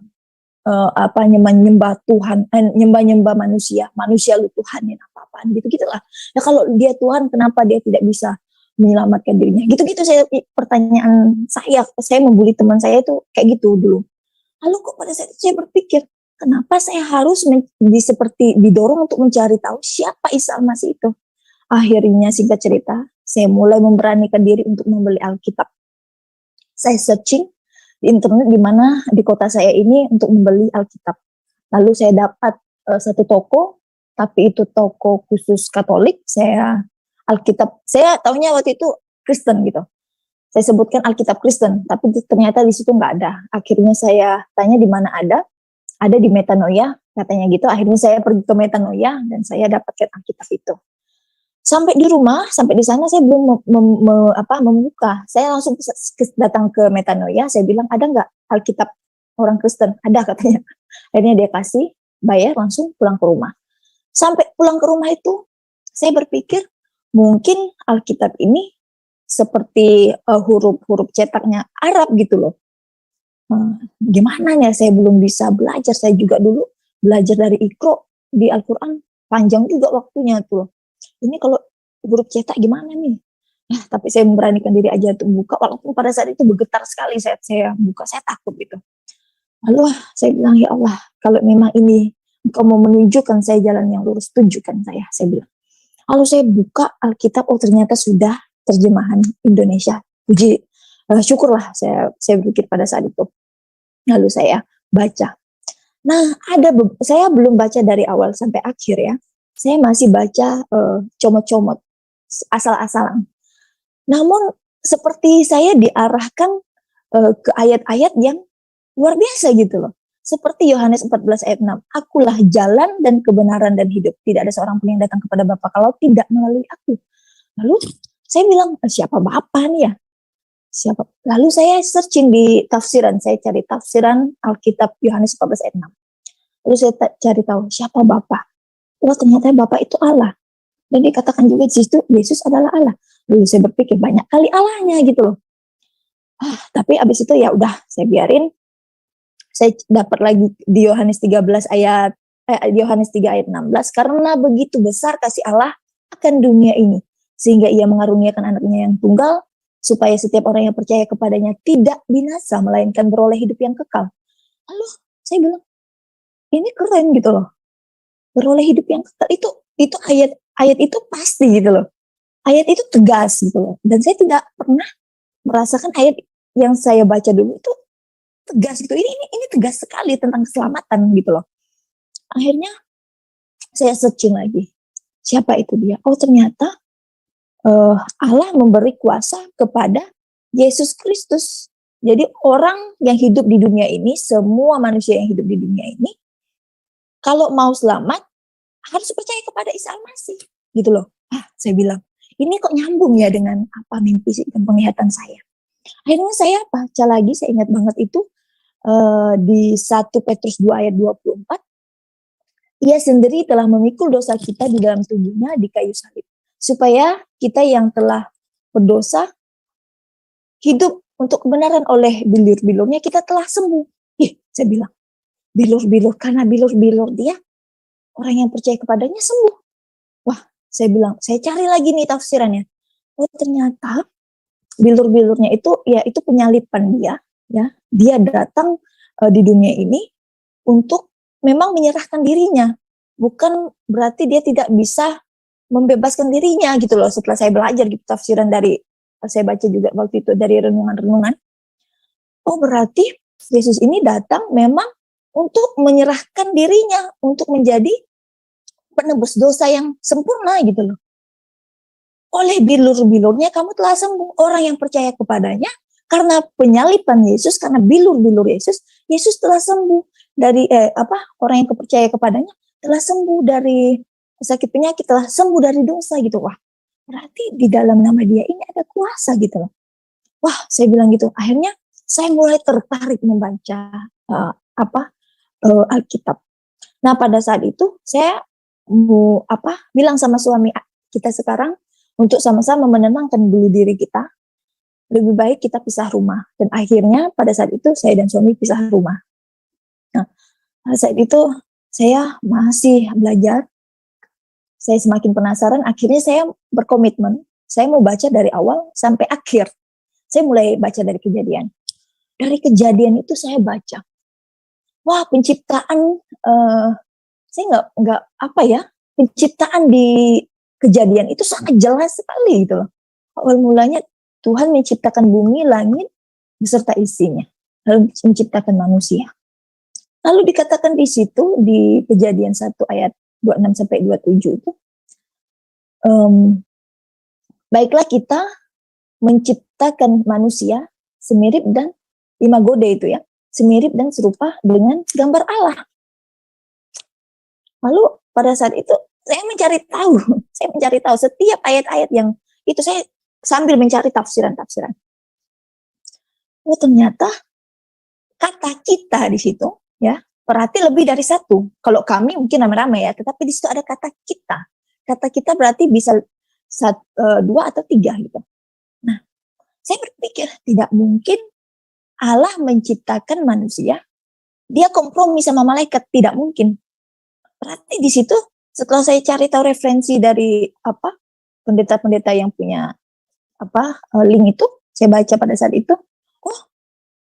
Nyembah-nyembah Tuhan, nyembah-nyembah manusia lu Tuhanin apa-apaan gitu-gitulah. Ya kalau dia Tuhan, kenapa dia tidak bisa menyelamatkan dirinya? Gitu-gitu pertanyaan saya membuli teman saya itu kayak gitu dulu. Lalu kok pada saat itu saya berpikir, kenapa saya harus seperti didorong untuk mencari tahu siapa Isa Al-Masih itu? Akhirnya singkat cerita, saya mulai memberanikan diri untuk membeli Alkitab. Saya searching di internet di mana di kota saya ini untuk membeli Alkitab. Lalu saya dapat satu toko, tapi itu toko khusus Katolik. Saya taunya waktu itu Kristen gitu. Saya sebutkan Alkitab Kristen, tapi ternyata di situ nggak ada. Akhirnya saya tanya di mana ada di Metanoia, katanya gitu. Akhirnya saya pergi ke Metanoia dan saya dapatkan Alkitab itu. Sampai di rumah, sampai di sana saya belum membuka. Saya langsung datang ke Metanoia, saya bilang, ada nggak Alkitab orang Kristen? Ada katanya. Akhirnya dia kasih, bayar, langsung pulang ke rumah. Sampai pulang ke rumah itu, saya berpikir mungkin Alkitab ini seperti huruf-huruf cetaknya Arab gitu loh. Gimana ya, saya belum bisa belajar. Saya juga dulu belajar dari Iqra di Al-Quran, panjang juga waktunya tuh. Ini kalau huruf cetak gimana nih? Nah, tapi saya memberanikan diri aja untuk buka, walaupun pada saat itu bergetar sekali saya buka, saya takut gitu. Lalu saya bilang, ya Allah, kalau memang ini Engkau mau menunjukkan saya jalan yang lurus, tunjukkan saya bilang. Lalu saya buka Alkitab, oh ternyata sudah terjemahan Indonesia. Puji, syukurlah saya berpikir pada saat itu. Lalu saya baca. Nah, saya belum baca dari awal sampai akhir ya. Saya masih baca comot-comot, asal-asalan. Namun seperti saya diarahkan ke ayat-ayat yang luar biasa gitu loh. Seperti Yohanes 14 ayat 6. Akulah jalan dan kebenaran dan hidup. Tidak ada seorang pun yang datang kepada Bapa kalau tidak melalui aku. Lalu saya bilang, siapa Bapa nih ya? Siapa? Lalu saya searching di tafsiran. Saya cari tafsiran Alkitab Yohanes 14 ayat 6. Lalu saya cari tahu siapa Bapa. Oh ternyata Bapa itu Allah. Dan dikatakan juga di situ Yesus adalah Allah. Lalu saya berpikir banyak kali Allahnya gitu loh. Tapi abis itu ya udah saya biarin. Saya dapat lagi di Yohanes 13 ayat Yohanes 3 ayat 16, karena begitu besar kasih Allah akan dunia ini, sehingga ia mengaruniakan anaknya yang tunggal, supaya setiap orang yang percaya kepadanya tidak binasa, melainkan beroleh hidup yang kekal. Lalu saya bilang, ini keren gitu loh, beroleh hidup yang kekal, itu ayat itu pasti gitu loh. Ayat itu tegas gitu loh. Dan saya tidak pernah merasakan ayat yang saya baca dulu itu tegas gitu. Ini tegas sekali tentang keselamatan gitu loh. Akhirnya saya searching lagi. Siapa itu dia? Oh, ternyata Allah memberi kuasa kepada Yesus Kristus. Jadi orang yang hidup di dunia ini, semua manusia yang hidup di dunia ini, kalau mau selamat harus percaya kepada Isa Al-Masih gitu loh. Saya bilang, ini kok nyambung ya dengan apa mimpi dan penglihatan saya. Akhirnya saya baca lagi, saya ingat banget itu di 1 Petrus 2 ayat 24. Ia sendiri telah memikul dosa kita di dalam tubuhnya di kayu salib, supaya kita yang telah berdosa hidup untuk kebenaran. Oleh bilur-bilurnya kita telah sembuh. Saya bilang, bilur-bilur, karena bilur-bilur dia, orang yang percaya kepadanya sembuh. Wah, saya bilang, saya cari lagi nih tafsirannya. Oh, ternyata bilur-bilurnya itu, ya itu penyalipan dia, ya. Dia datang di dunia ini untuk memang menyerahkan dirinya. Bukan berarti dia tidak bisa membebaskan dirinya gitu loh. Setelah saya belajar gitu tafsiran dari, saya baca juga waktu itu dari renungan-renungan. Oh, berarti Yesus ini datang memang untuk menyerahkan dirinya, untuk menjadi penebus dosa yang sempurna gitu loh. Oleh bilur-bilurnya kamu telah sembuh. Orang yang percaya kepadanya, karena penyalipan Yesus, karena bilur-bilur Yesus, Yesus telah sembuh dari orang yang percaya kepadanya telah sembuh dari sakit penyakit, telah sembuh dari dosa gitu. Wah, berarti di dalam nama dia ini ada kuasa gitu loh. Wah, saya bilang gitu. Akhirnya saya mulai tertarik membaca Alkitab. Nah, pada saat itu saya bilang sama suami kita sekarang untuk sama-sama menenangkan dulu diri kita. Lebih baik kita pisah rumah. Dan akhirnya pada saat itu saya dan suami pisah rumah. Nah, pada saat itu saya masih belajar. Saya semakin penasaran. Akhirnya saya berkomitmen. Saya mau baca dari awal sampai akhir. Saya mulai baca dari Kejadian. Dari Kejadian itu saya baca. Wah, penciptaan saya nggak penciptaan di Kejadian itu sangat jelas sekali gitu loh. Awal mulanya Tuhan menciptakan bumi, langit beserta isinya, lalu menciptakan manusia. Lalu dikatakan di situ di Kejadian 1 ayat 26 sampai 27 itu, baiklah kita menciptakan manusia semirip dan imagode itu ya, semirip dan serupa dengan gambar Allah. Lalu pada saat itu saya mencari tahu setiap ayat-ayat yang itu, saya sambil mencari tafsiran-tafsiran. Oh, ternyata kata kita di situ ya, berarti lebih dari satu. Kalau kami mungkin rame-rame ya, tetapi di situ ada kata kita. Kata kita berarti bisa 2 atau 3 gitu. Nah, saya berpikir tidak mungkin Allah menciptakan manusia, dia kompromi sama malaikat, tidak mungkin. Berarti di situ setelah saya cari tahu referensi dari pendeta-pendeta yang punya link itu, saya baca pada saat itu, oh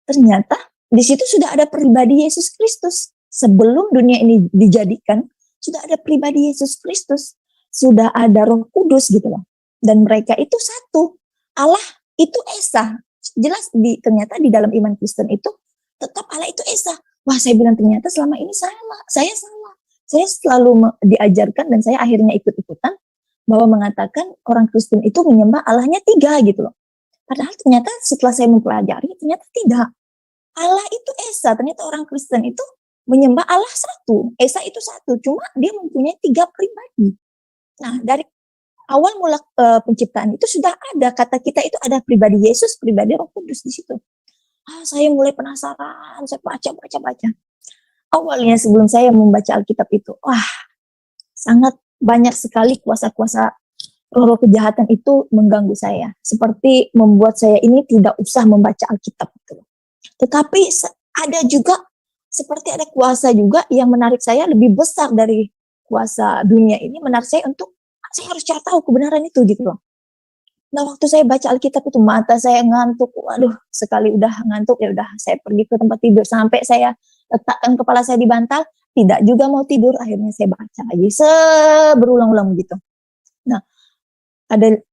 ternyata di situ sudah ada pribadi Yesus Kristus. Sebelum dunia ini dijadikan, sudah ada pribadi Yesus Kristus, sudah ada Roh Kudus gitu loh. Dan mereka itu satu. Allah itu Esa. Jelas ternyata di dalam iman Kristen itu tetap Allah itu Esa. Wah, saya bilang ternyata selama ini saya salah. Saya selalu diajarkan dan saya akhirnya ikut-ikutan bahwa mengatakan orang Kristen itu menyembah Allahnya 3 gitu loh. Padahal ternyata setelah saya mempelajari, ternyata tidak. Allah itu Esa, ternyata orang Kristen itu menyembah Allah satu. Esa itu satu, cuma dia mempunyai 3 pribadi. Nah, dari awal mula penciptaan itu sudah ada, kata kita itu ada pribadi Yesus, pribadi Roh Kudus di situ. Saya mulai penasaran, saya baca. Awalnya sebelum saya membaca Alkitab itu, sangat banyak sekali kuasa-kuasa roh-roh kejahatan itu mengganggu saya. Seperti membuat saya ini tidak usah membaca Alkitab. Tetapi ada juga seperti ada kuasa juga yang menarik saya lebih besar dari kuasa dunia ini, menarik saya untuk saya harus cari tahu kebenaran itu gitu loh. Nah, waktu saya baca Alkitab itu mata saya ngantuk, waduh, sekali udah ngantuk ya udah saya pergi ke tempat tidur sampai saya letakkan kepala saya di bantal, tidak juga mau tidur, akhirnya saya baca lagi berulang-ulang gitu. Nah,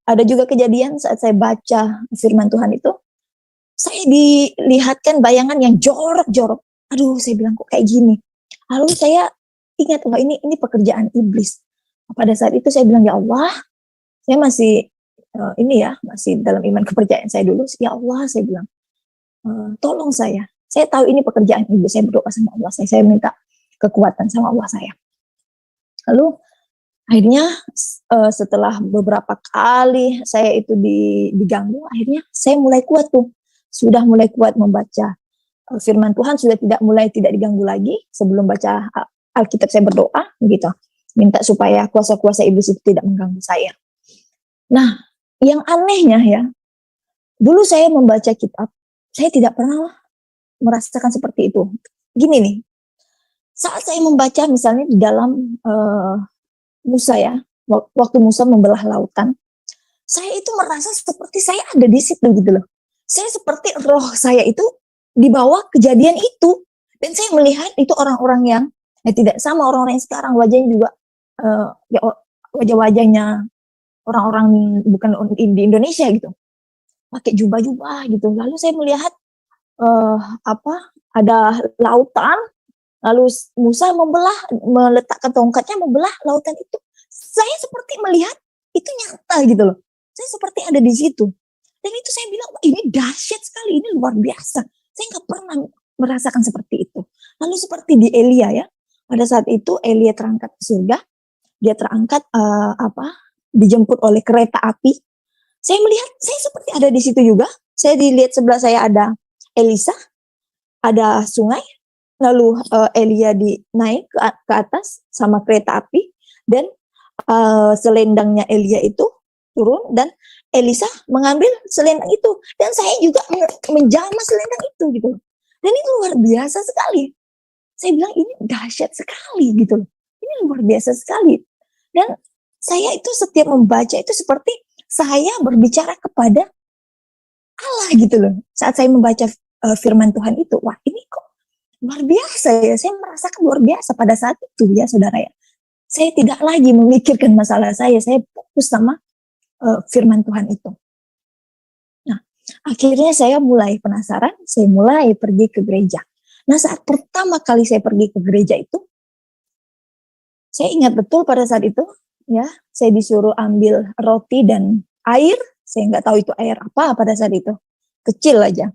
ada juga kejadian saat saya baca firman Tuhan itu, saya dilihatkan bayangan yang jorok-jorok. Aduh, saya bilang kok kayak gini. Lalu saya ingat, wah ini pekerjaan iblis. Pada saat itu saya bilang, ya Allah, saya masih ini ya, masih dalam iman kepercayaan saya dulu. Ya Allah, saya bilang, tolong saya. Saya tahu ini pekerjaan iblis. Saya berdoa sama Allah saya minta kekuatan sama Allah saya. Lalu akhirnya setelah beberapa kali saya itu diganggu, akhirnya saya mulai kuat tuh. Sudah mulai kuat membaca firman Tuhan, sudah tidak diganggu lagi. Sebelum baca Alkitab saya berdoa gitu, minta supaya kuasa-kuasa iblis itu tidak mengganggu saya. Nah, yang anehnya ya, dulu saya membaca kitab, saya tidak pernah merasakan seperti itu. Gini nih, saat saya membaca misalnya di dalam Musa ya, waktu Musa membelah lautan, saya itu merasa seperti saya ada di situ gitu loh. Saya seperti roh saya itu di bawah kejadian itu, dan saya melihat itu orang-orang yang tidak sama orang-orang yang sekarang, wajahnya juga ya wajah-wajahnya orang-orang bukan di Indonesia gitu, pakai jubah-jubah gitu. Lalu saya melihat ada lautan, lalu Musa meletakkan tongkatnya membelah lautan itu. Saya seperti melihat itu nyata gitu loh. Saya seperti ada di situ. Dan itu saya bilang, ini dahsyat sekali, ini luar biasa. Saya nggak pernah merasakan seperti itu. Lalu seperti di Elia ya, pada saat itu Elia terangkat ke surga, dia terangkat dijemput oleh kereta api. Saya melihat, saya seperti ada di situ juga. Saya dilihat sebelah saya ada Elisa, ada sungai, lalu Elia naik ke atas sama kereta api, dan selendangnya Elia itu turun, dan Elisa mengambil selendang itu, dan saya juga menjamah selendang itu gitu. Dan itu luar biasa sekali. Saya bilang ini dahsyat sekali gitu. Ini luar biasa sekali. Dan saya itu setiap membaca itu seperti saya berbicara kepada Allah gitu loh. Saat saya membaca firman Tuhan itu, wah ini kok luar biasa ya. Saya merasakan luar biasa pada saat itu ya saudara ya. Saya tidak lagi memikirkan masalah saya fokus sama firman Tuhan itu. Nah, akhirnya saya mulai penasaran, saya mulai pergi ke gereja. Nah, saat pertama kali saya pergi ke gereja itu, saya ingat betul pada saat itu, ya, saya disuruh ambil roti dan air. Saya nggak tahu itu air apa pada saat itu, kecil aja.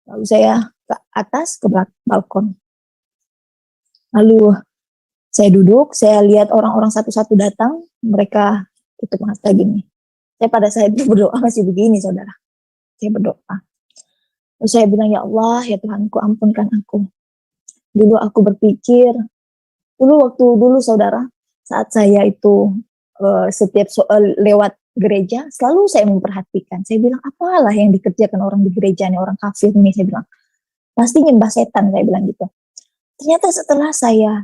Lalu saya ke atas, ke balkon. Lalu saya duduk, saya lihat orang-orang satu-satu datang, mereka tutup mata gini. Saya pada saat itu berdoa masih begini, saudara. Saya berdoa. Lalu saya bilang, ya Allah, ya Tuhanku, ampunkan aku. Dulu aku berpikir, dulu saudara, saat saya itu setiap lewat gereja, selalu saya memperhatikan. Saya bilang, apalah yang dikerjakan orang di gereja ini, orang kafir ini, saya bilang. Pasti nyembah setan, saya bilang gitu. Ternyata setelah saya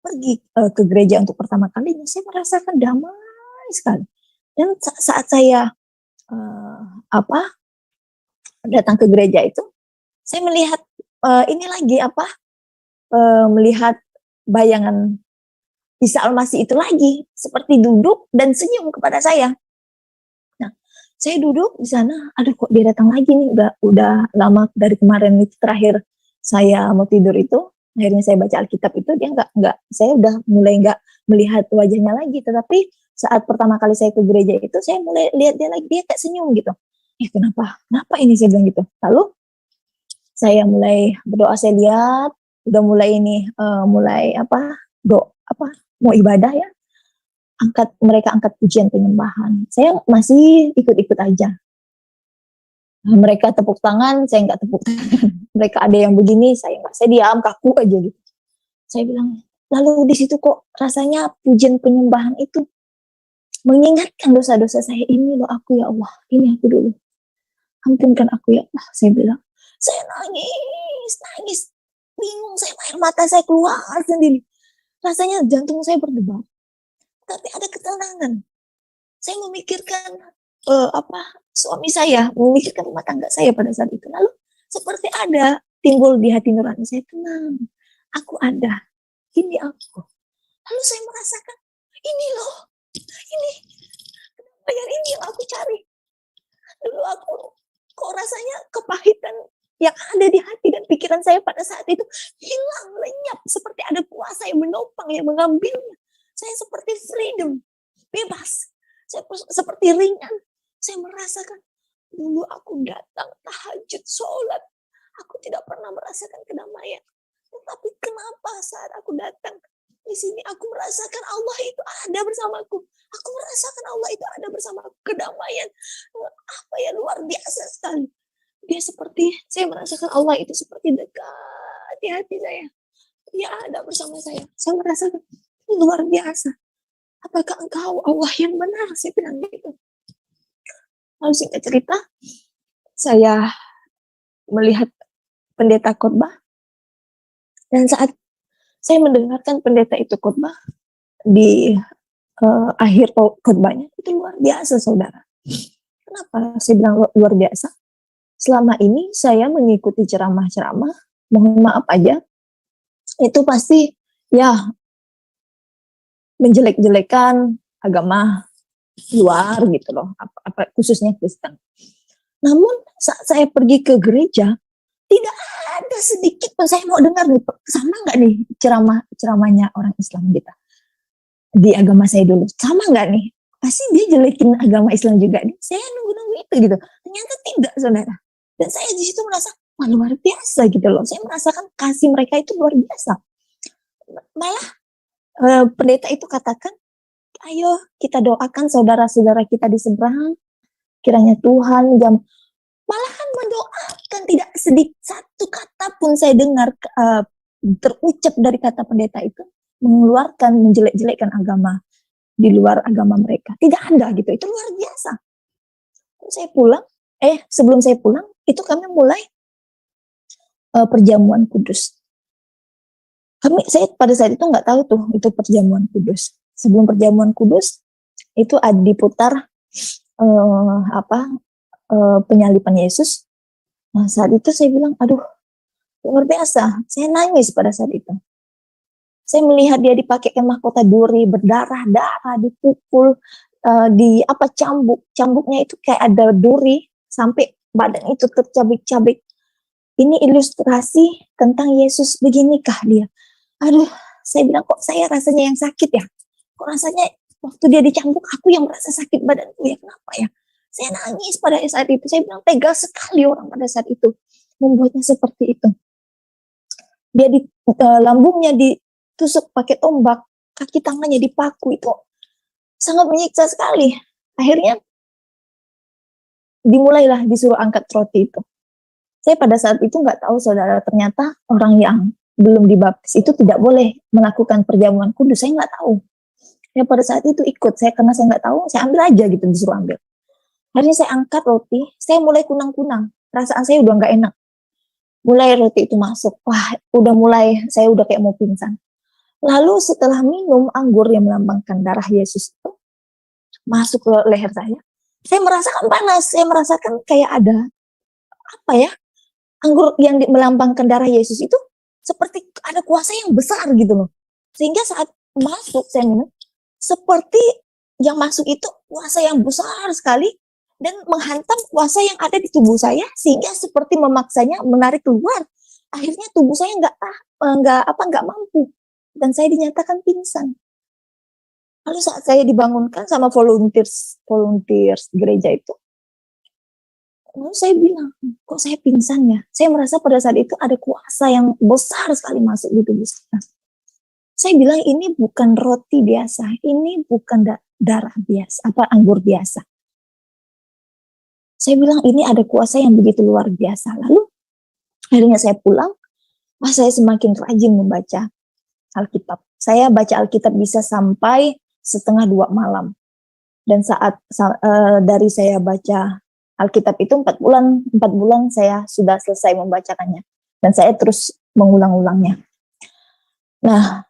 pergi ke gereja untuk pertama kalinya, saya merasakan damai sekali. Dan saat saya datang ke gereja itu, saya melihat ini lagi melihat bayangan Isa Al-Masih itu lagi, seperti duduk dan senyum kepada saya. Nah, saya duduk di sana, aduh kok dia datang lagi nih, udah lama dari kemarin itu terakhir saya mau tidur itu. Akhirnya saya baca Alkitab itu, dia saya udah mulai nggak melihat wajahnya lagi. Tetapi saat pertama kali saya ke gereja itu, saya mulai lihat dia lagi, dia kayak senyum gitu. Kenapa ini, saya bilang gitu. Lalu saya mulai berdoa, saya lihat udah mulai ini, mau ibadah ya. Mereka angkat pujian penyembahan. Saya masih ikut-ikut aja. Mereka tepuk tangan, saya nggak tepuk tangan. Mereka ada yang begini, saya nggak. Saya diam, kaku aja gitu. Saya bilang, lalu di situ kok rasanya pujian penyembahan itu mengingatkan dosa-dosa saya. Ini loh aku ya Allah, ini aku dulu. Ampunkan aku ya Allah, saya bilang. Saya nangis. bingung, air mata saya keluar sendiri. Rasanya jantung saya berdebar. Tapi ada ketenangan. Saya memikirkan suami saya, memikirkan rumah tangga saya pada saat itu. Lalu seperti ada timbul di hati nurani saya, tenang, aku ada, ini aku. Lalu saya merasakan, ini loh, ini yang ini yang aku cari. Dulu aku kok rasanya kepahitan yang ada di hati dan pikiran saya pada saat itu hilang, lenyap, seperti ada kuasa yang menopang, yang mengambilnya. Saya seperti freedom, bebas. Saya seperti ringan. Saya merasakan dulu aku datang tahajud, sholat. Aku tidak pernah merasakan kedamaian. Tetapi kenapa saat aku datang di sini aku merasakan Allah itu ada bersamaku. Aku merasakan Allah itu ada bersamaku. Kedamaian apa ya, luar biasa sekali. Dia seperti, saya merasakan Allah itu seperti dekat di hati saya. Dia ada bersama saya. Saya merasakan luar biasa. Apakah engkau Allah yang benar? Saya bilang gitu. Lalu singkat cerita, saya melihat pendeta khotbah. Dan saat saya mendengarkan pendeta itu khotbah, di akhir khotbahnya, itu luar biasa, saudara. Kenapa saya bilang luar biasa? Selama ini saya mengikuti ceramah-ceramah, mohon maaf aja, itu pasti ya menjelek-jelekan agama luar gitu loh, apa khususnya Kristen. Namun saat saya pergi ke gereja, tidak ada sedikit pun saya mau dengar nih, sama nggak nih ceramahnya orang Islam kita di agama saya dulu, sama nggak nih? Pasti dia jelekin agama Islam juga nih. Saya nunggu itu gitu. Ternyata tidak, saudara. Dan saya di situ merasa, wah, luar biasa gitu loh. Saya merasakan kasih mereka itu luar biasa. Malah pendeta itu katakan, ayo kita doakan saudara-saudara kita di seberang, kiranya Tuhan malahan mendoakan, tidak sedikit satu kata pun saya dengar terucap dari kata pendeta itu mengeluarkan, menjelek-jelekkan agama di luar agama mereka. Tidak ada gitu, itu luar biasa. Saya pulang, sebelum saya pulang, itu kami mulai perjamuan kudus. Saya pada saat itu nggak tahu tuh itu perjamuan kudus. Sebelum perjamuan kudus itu diputar penyalipan Yesus. Nah saat itu saya bilang, aduh luar biasa. Saya nangis pada saat itu. Saya melihat dia dipakai mahkota duri, berdarah-darah, dipukul, cambuknya itu kayak ada duri sampai badan itu tercabik-cabik. Ini ilustrasi tentang Yesus, beginikah dia? Aduh, saya bilang, kok saya rasanya yang sakit ya? Kok rasanya waktu dia dicambuk, aku yang merasa sakit badanku ya, kenapa ya? Saya nangis pada saat itu, saya bilang tega sekali orang pada saat itu, membuatnya seperti itu. Dia lambungnya ditusuk pakai tombak, kaki tangannya dipaku, itu sangat menyiksa sekali. Akhirnya dimulailah disuruh angkat roti itu. Saya pada saat itu nggak tahu, saudara, ternyata orang yang belum dibaptis itu tidak boleh melakukan perjamuan kudus. Saya nggak tahu. Ya pada saat itu ikut saya, karena saya nggak tahu, saya ambil aja gitu, disuruh ambil. Akhirnya saya angkat roti, saya mulai kunang-kunang, perasaan saya udah nggak enak. Mulai roti itu masuk, wah udah mulai, saya udah kayak mau pingsan. Lalu setelah minum anggur yang melambangkan darah Yesus itu masuk ke leher saya merasakan panas, saya merasakan kayak ada anggur yang melambangkan darah Yesus itu seperti ada kuasa yang besar gitu loh. Sehingga saat masuk saya minum, seperti yang masuk itu kuasa yang besar sekali dan menghantam kuasa yang ada di tubuh saya, sehingga seperti memaksanya menarik keluar. Akhirnya tubuh saya nggak mampu dan saya dinyatakan pingsan. Lalu saat saya dibangunkan sama volunteers gereja itu, lalu saya bilang, kok saya pingsan ya? Saya merasa pada saat itu ada kuasa yang besar sekali masuk di tubuh saya. Saya bilang, ini bukan roti biasa, ini bukan darah biasa, anggur biasa. Saya bilang, ini ada kuasa yang begitu luar biasa. Lalu akhirnya saya pulang, saya semakin rajin membaca Alkitab. Saya baca Alkitab bisa sampai 1:30 malam. Dan saat dari saya baca Alkitab itu 4 bulan saya sudah selesai membacakannya. Dan saya terus mengulang-ulangnya. Nah,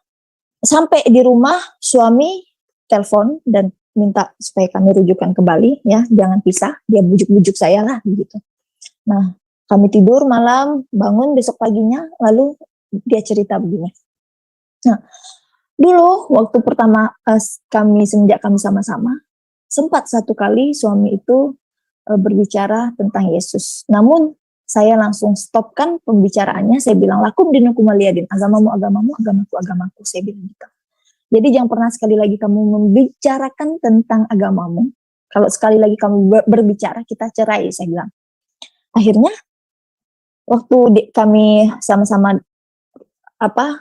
sampai di rumah suami telepon dan minta supaya kami rujukan kembali ya, jangan pisah, dia bujuk-bujuk saya lah begitu. Nah, kami tidur malam, bangun besok paginya, lalu dia cerita begini. Nah, dulu waktu pertama semenjak kami sama-sama, sempat satu kali suami itu berbicara tentang Yesus. Namun saya langsung stopkan pembicaraannya, saya bilang lakum dinukum waliyadin, agamamu agamamu, agamaku agamaku, saya bilang gitu. Jadi jangan pernah sekali lagi kamu membicarakan tentang agamamu. Kalau sekali lagi kamu berbicara, kita cerai, saya bilang. Akhirnya waktu kami sama-sama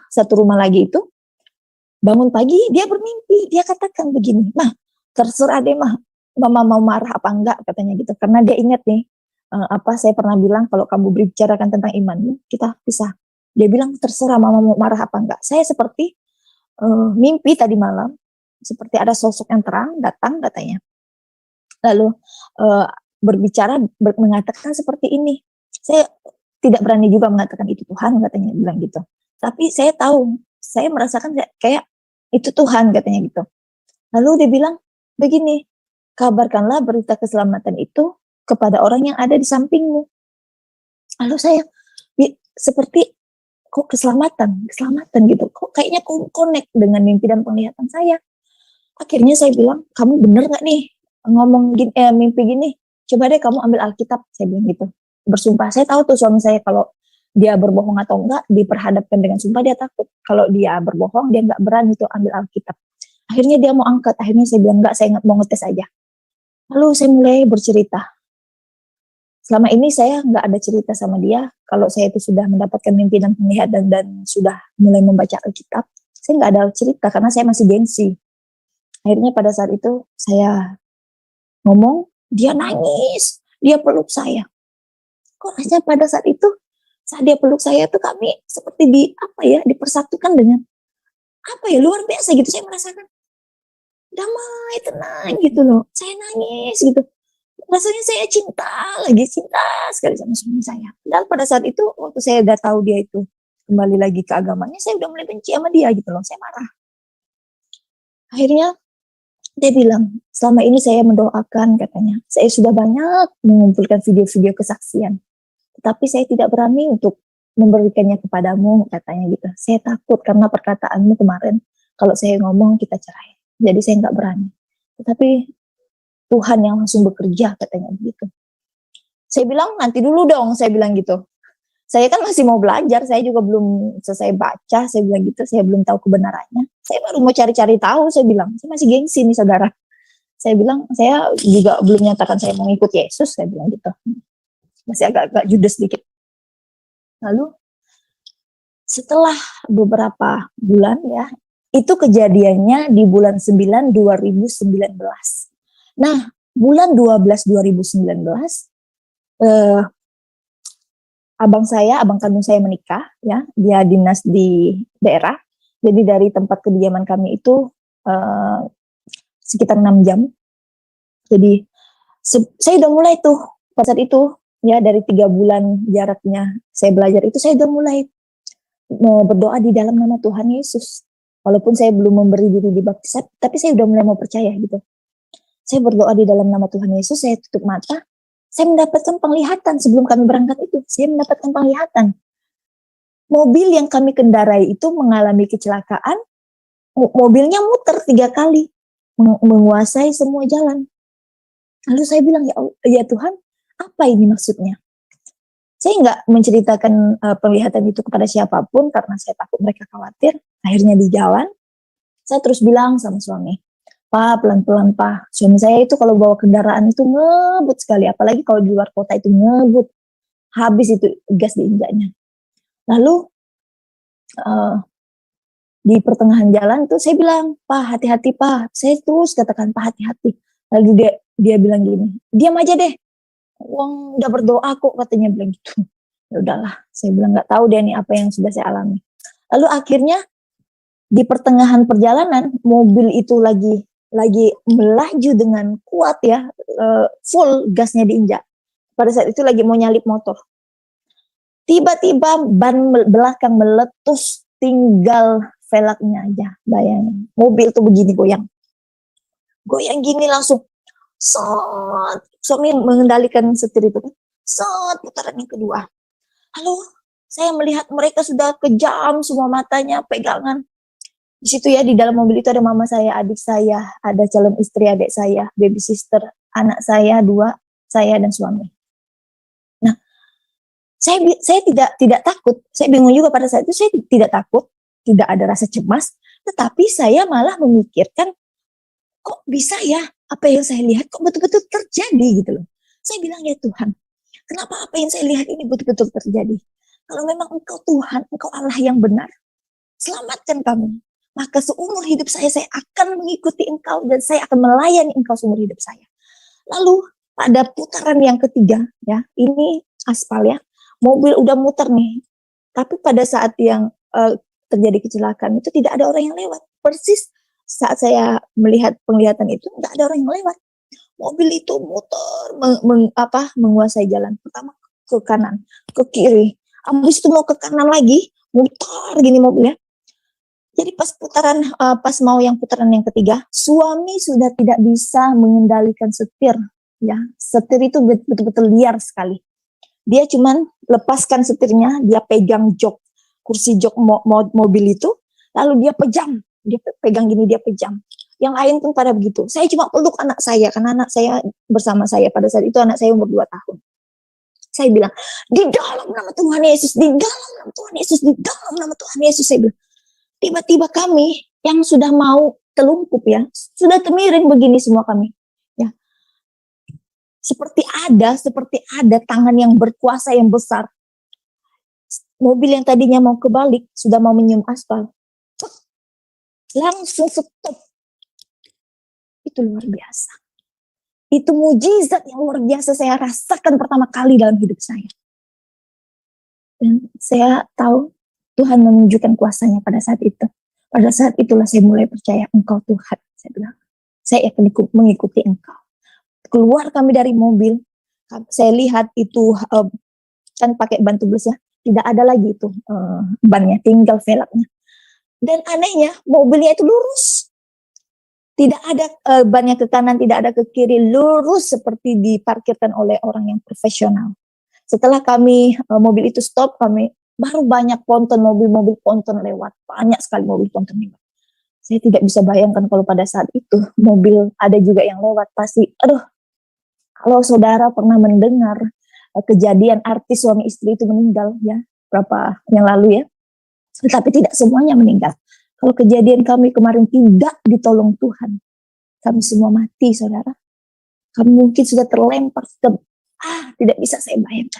satu rumah lagi itu, bangun pagi dia bermimpi, dia katakan begini, "Mah, terserah deh mah, mama mau marah apa enggak," katanya gitu. Karena dia ingat nih, saya pernah bilang kalau kamu berbicarakan tentang imanmu, kita pisah. Dia bilang terserah mama mau marah apa enggak. Saya seperti mimpi tadi malam, seperti ada sosok yang terang datang katanya. Lalu berbicara, mengatakan seperti ini. Saya tidak berani juga mengatakan itu Tuhan, katanya bilang gitu. Tapi saya tahu, saya merasakan kayak itu Tuhan, katanya gitu. Lalu dia bilang begini, kabarkanlah berita keselamatan itu kepada orang yang ada di sampingmu. Lalu saya seperti kok keselamatan gitu, kok kayaknya connect dengan mimpi dan penglihatan saya. Akhirnya saya bilang, kamu bener gak nih ngomong gini, mimpi gini, coba deh kamu ambil Alkitab, saya bilang gitu, bersumpah. Saya tahu tuh suami saya kalau dia berbohong atau enggak, diperhadapkan dengan sumpah dia takut. Kalau dia berbohong, dia nggak berani tuh ambil Alkitab. Akhirnya dia mau angkat, akhirnya saya bilang enggak, saya mau ngetes aja. Lalu saya mulai bercerita. Selama ini saya nggak ada cerita sama dia, kalau saya itu sudah mendapatkan mimpi dan penglihatan dan sudah mulai membaca Alkitab, saya nggak ada cerita karena saya masih gengsi. Akhirnya pada saat itu saya ngomong, dia nangis, dia peluk saya. Kok rasanya pada saat itu, saat dia peluk saya itu kami seperti dipersatukan dengan luar biasa gitu, saya merasakan damai, tenang gitu loh. Saya nangis gitu. Rasanya saya cinta sekali sama suami saya. Dan pada saat itu, waktu saya udah tahu dia itu kembali lagi ke agamanya, saya udah mulai benci sama dia gitu loh, saya marah. Akhirnya dia bilang, selama ini saya mendoakan, katanya, saya sudah banyak mengumpulkan video-video kesaksian, tetapi saya tidak berani untuk memberikannya kepadamu, katanya gitu. Saya takut karena perkataanmu kemarin, kalau saya ngomong kita cerai. Jadi saya nggak berani. Tetapi Tuhan yang langsung bekerja, katanya begitu. Saya bilang, nanti dulu dong, saya bilang gitu. Saya kan masih mau belajar, saya juga belum selesai baca, saya bilang gitu, saya belum tahu kebenarannya. Saya baru mau cari-cari tahu, saya bilang, saya masih gengsi nih saudara. Saya bilang, saya juga belum nyatakan saya mau ikut Yesus, saya bilang gitu. Masih agak-agak judes sedikit. Lalu, setelah beberapa bulan ya, itu kejadiannya di bulan 9 2019. Nah, bulan 12 2019, abang kandung saya menikah, ya, dia dinas di daerah. Jadi dari tempat kediaman kami itu sekitar 6 jam. Jadi saya udah mulai tuh pada saat itu, ya, dari 3 bulan jaraknya saya belajar itu, saya udah mulai berdoa di dalam nama Tuhan Yesus. Walaupun saya belum memberi diri dibaptis, tapi saya udah mulai mau percaya gitu. Saya berdoa di dalam nama Tuhan Yesus, saya tutup mata, saya mendapatkan penglihatan sebelum kami berangkat itu. Saya mendapatkan penglihatan. Mobil yang kami kendarai itu mengalami kecelakaan, mobilnya muter 3 kali, menguasai semua jalan. Lalu saya bilang, ya Tuhan, apa ini maksudnya? Saya nggak menceritakan penglihatan itu kepada siapapun karena saya takut mereka khawatir. Akhirnya di jalan, saya terus bilang sama suami, Pak, pelan-pelan Pak. Suami saya itu kalau bawa kendaraan itu ngebut sekali, apalagi kalau di luar kota itu ngebut. Habis itu gas diinjaknya. Lalu di pertengahan jalan tuh saya bilang, Pak, hati-hati Pak. Saya terus katakan, Pak, hati-hati. Lalu dia bilang gini, diam aja deh. Uang udah berdoa kok, katanya bilang gitu. Ya udahlah, saya bilang nggak tahu dia nih apa yang sudah saya alami. Lalu akhirnya di pertengahan perjalanan mobil itu lagi melaju dengan kuat ya, full gasnya diinjak. Pada saat itu lagi mau nyalip motor. Tiba-tiba belakang meletus, tinggal velgnya aja. Bayangin, mobil tuh begini goyang. Goyang gini langsung, set, suami mengendalikan setir itu kan. Set, putaran yang kedua. Lalu saya melihat mereka sudah kejam, semua matanya pegangan. Di situ ya, di dalam mobil itu ada mama saya, adik saya, ada calon istri adik saya, baby sister, anak saya 2, saya dan suami. Nah, saya tidak takut. Saya bingung juga pada saat itu, saya tidak takut, tidak ada rasa cemas, tetapi saya malah memikirkan, kok bisa ya apa yang saya lihat kok betul-betul terjadi gitu loh. Saya bilang, ya Tuhan, kenapa apa yang saya lihat ini betul-betul terjadi? Kalau memang Engkau Tuhan, Engkau Allah yang benar, selamatkan kami. Maka seumur hidup saya akan mengikuti Engkau dan saya akan melayani Engkau seumur hidup saya. Lalu pada putaran yang ketiga, ya, ini aspal ya, mobil udah muter nih. Tapi pada saat yang terjadi kecelakaan itu tidak ada orang yang lewat. Persis saat saya melihat penglihatan itu, nggak ada orang yang lewat. Mobil itu muter, menguasai jalan. Pertama ke kanan, ke kiri. Habis itu mau ke kanan lagi, muter gini mobilnya. Jadi pas mau yang putaran yang ketiga, suami sudah tidak bisa mengendalikan setir. Ya, setir itu betul-betul liar sekali. Dia cuman lepaskan setirnya, dia pegang jok, kursi jok mobil itu, lalu dia pegang gini, dia pejam. Yang lain pun pada begitu. Saya cuma peluk anak saya, karena anak saya bersama saya. Pada saat itu anak saya umur 2 tahun. Saya bilang, di dalam nama Tuhan Yesus, di dalam nama Tuhan Yesus, di dalam nama Tuhan Yesus, saya bilang. Tiba-tiba kami yang sudah mau telungkup ya, sudah temiring begini semua kami. Ya. Seperti ada tangan yang berkuasa yang besar. Mobil yang tadinya mau kebalik, sudah mau menyium aspal. Langsung stop. Itu luar biasa. Itu mujizat yang luar biasa saya rasakan pertama kali dalam hidup saya. Dan saya tahu Tuhan menunjukkan kuasanya pada saat itu. Pada saat itulah saya mulai percaya Engkau Tuhan. Saya bilang, saya akan mengikuti Engkau. Keluar kami dari mobil, saya lihat itu kan pakai ban tubles ya, tidak ada lagi itu bannya, tinggal velgnya. Dan anehnya mobilnya itu lurus. Tidak ada bannya ke kanan, tidak ada ke kiri, lurus seperti diparkirkan oleh orang yang profesional. Setelah kami mobil itu stop, kami baru banyak ponton, mobil-mobil ponton lewat. Banyak sekali mobil ponton lewat. Saya tidak bisa bayangkan kalau pada saat itu mobil ada juga yang lewat. Pasti, kalau saudara pernah mendengar kejadian artis suami istri itu meninggal ya, berapa yang lalu ya. Tetapi tidak semuanya meninggal. Kalau kejadian kami kemarin tidak ditolong Tuhan, kami semua mati, saudara. Kami mungkin sudah terlempar, tidak bisa saya bayangkan.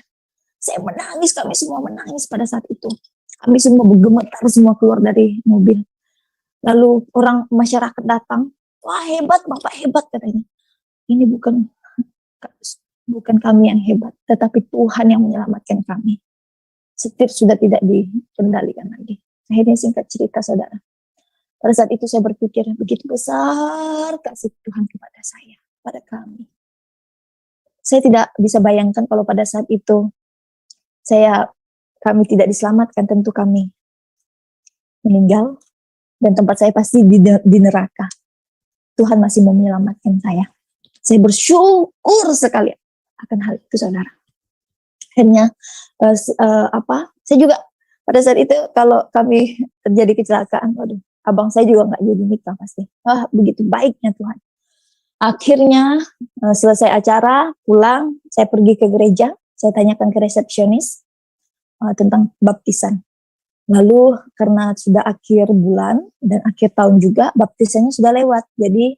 Saya menangis, kami semua menangis pada saat itu. Kami semua bergemetar, semua keluar dari mobil. Lalu orang masyarakat datang, wah hebat, Bapak hebat katanya. Ini bukan kami yang hebat, tetapi Tuhan yang menyelamatkan kami. Setir sudah tidak dikendalikan lagi. Akhirnya singkat cerita saudara, pada saat itu saya berpikir begitu besar kasih Tuhan kepada saya, pada kami. Saya tidak bisa bayangkan kalau pada saat itu kami tidak diselamatkan, tentu kami meninggal dan tempat saya pasti di neraka. Tuhan masih mau menyelamatkan saya. Saya bersyukur sekali akan hal itu saudara. Akhirnya saya juga pada saat itu kalau kami terjadi kecelakaan, waduh, abang saya juga nggak jadi nikah pasti. Begitu baiknya Tuhan. Akhirnya selesai acara, pulang, saya pergi ke gereja, saya tanyakan ke resepsionis tentang baptisan. Lalu karena sudah akhir bulan dan akhir tahun juga, baptisannya sudah lewat. Jadi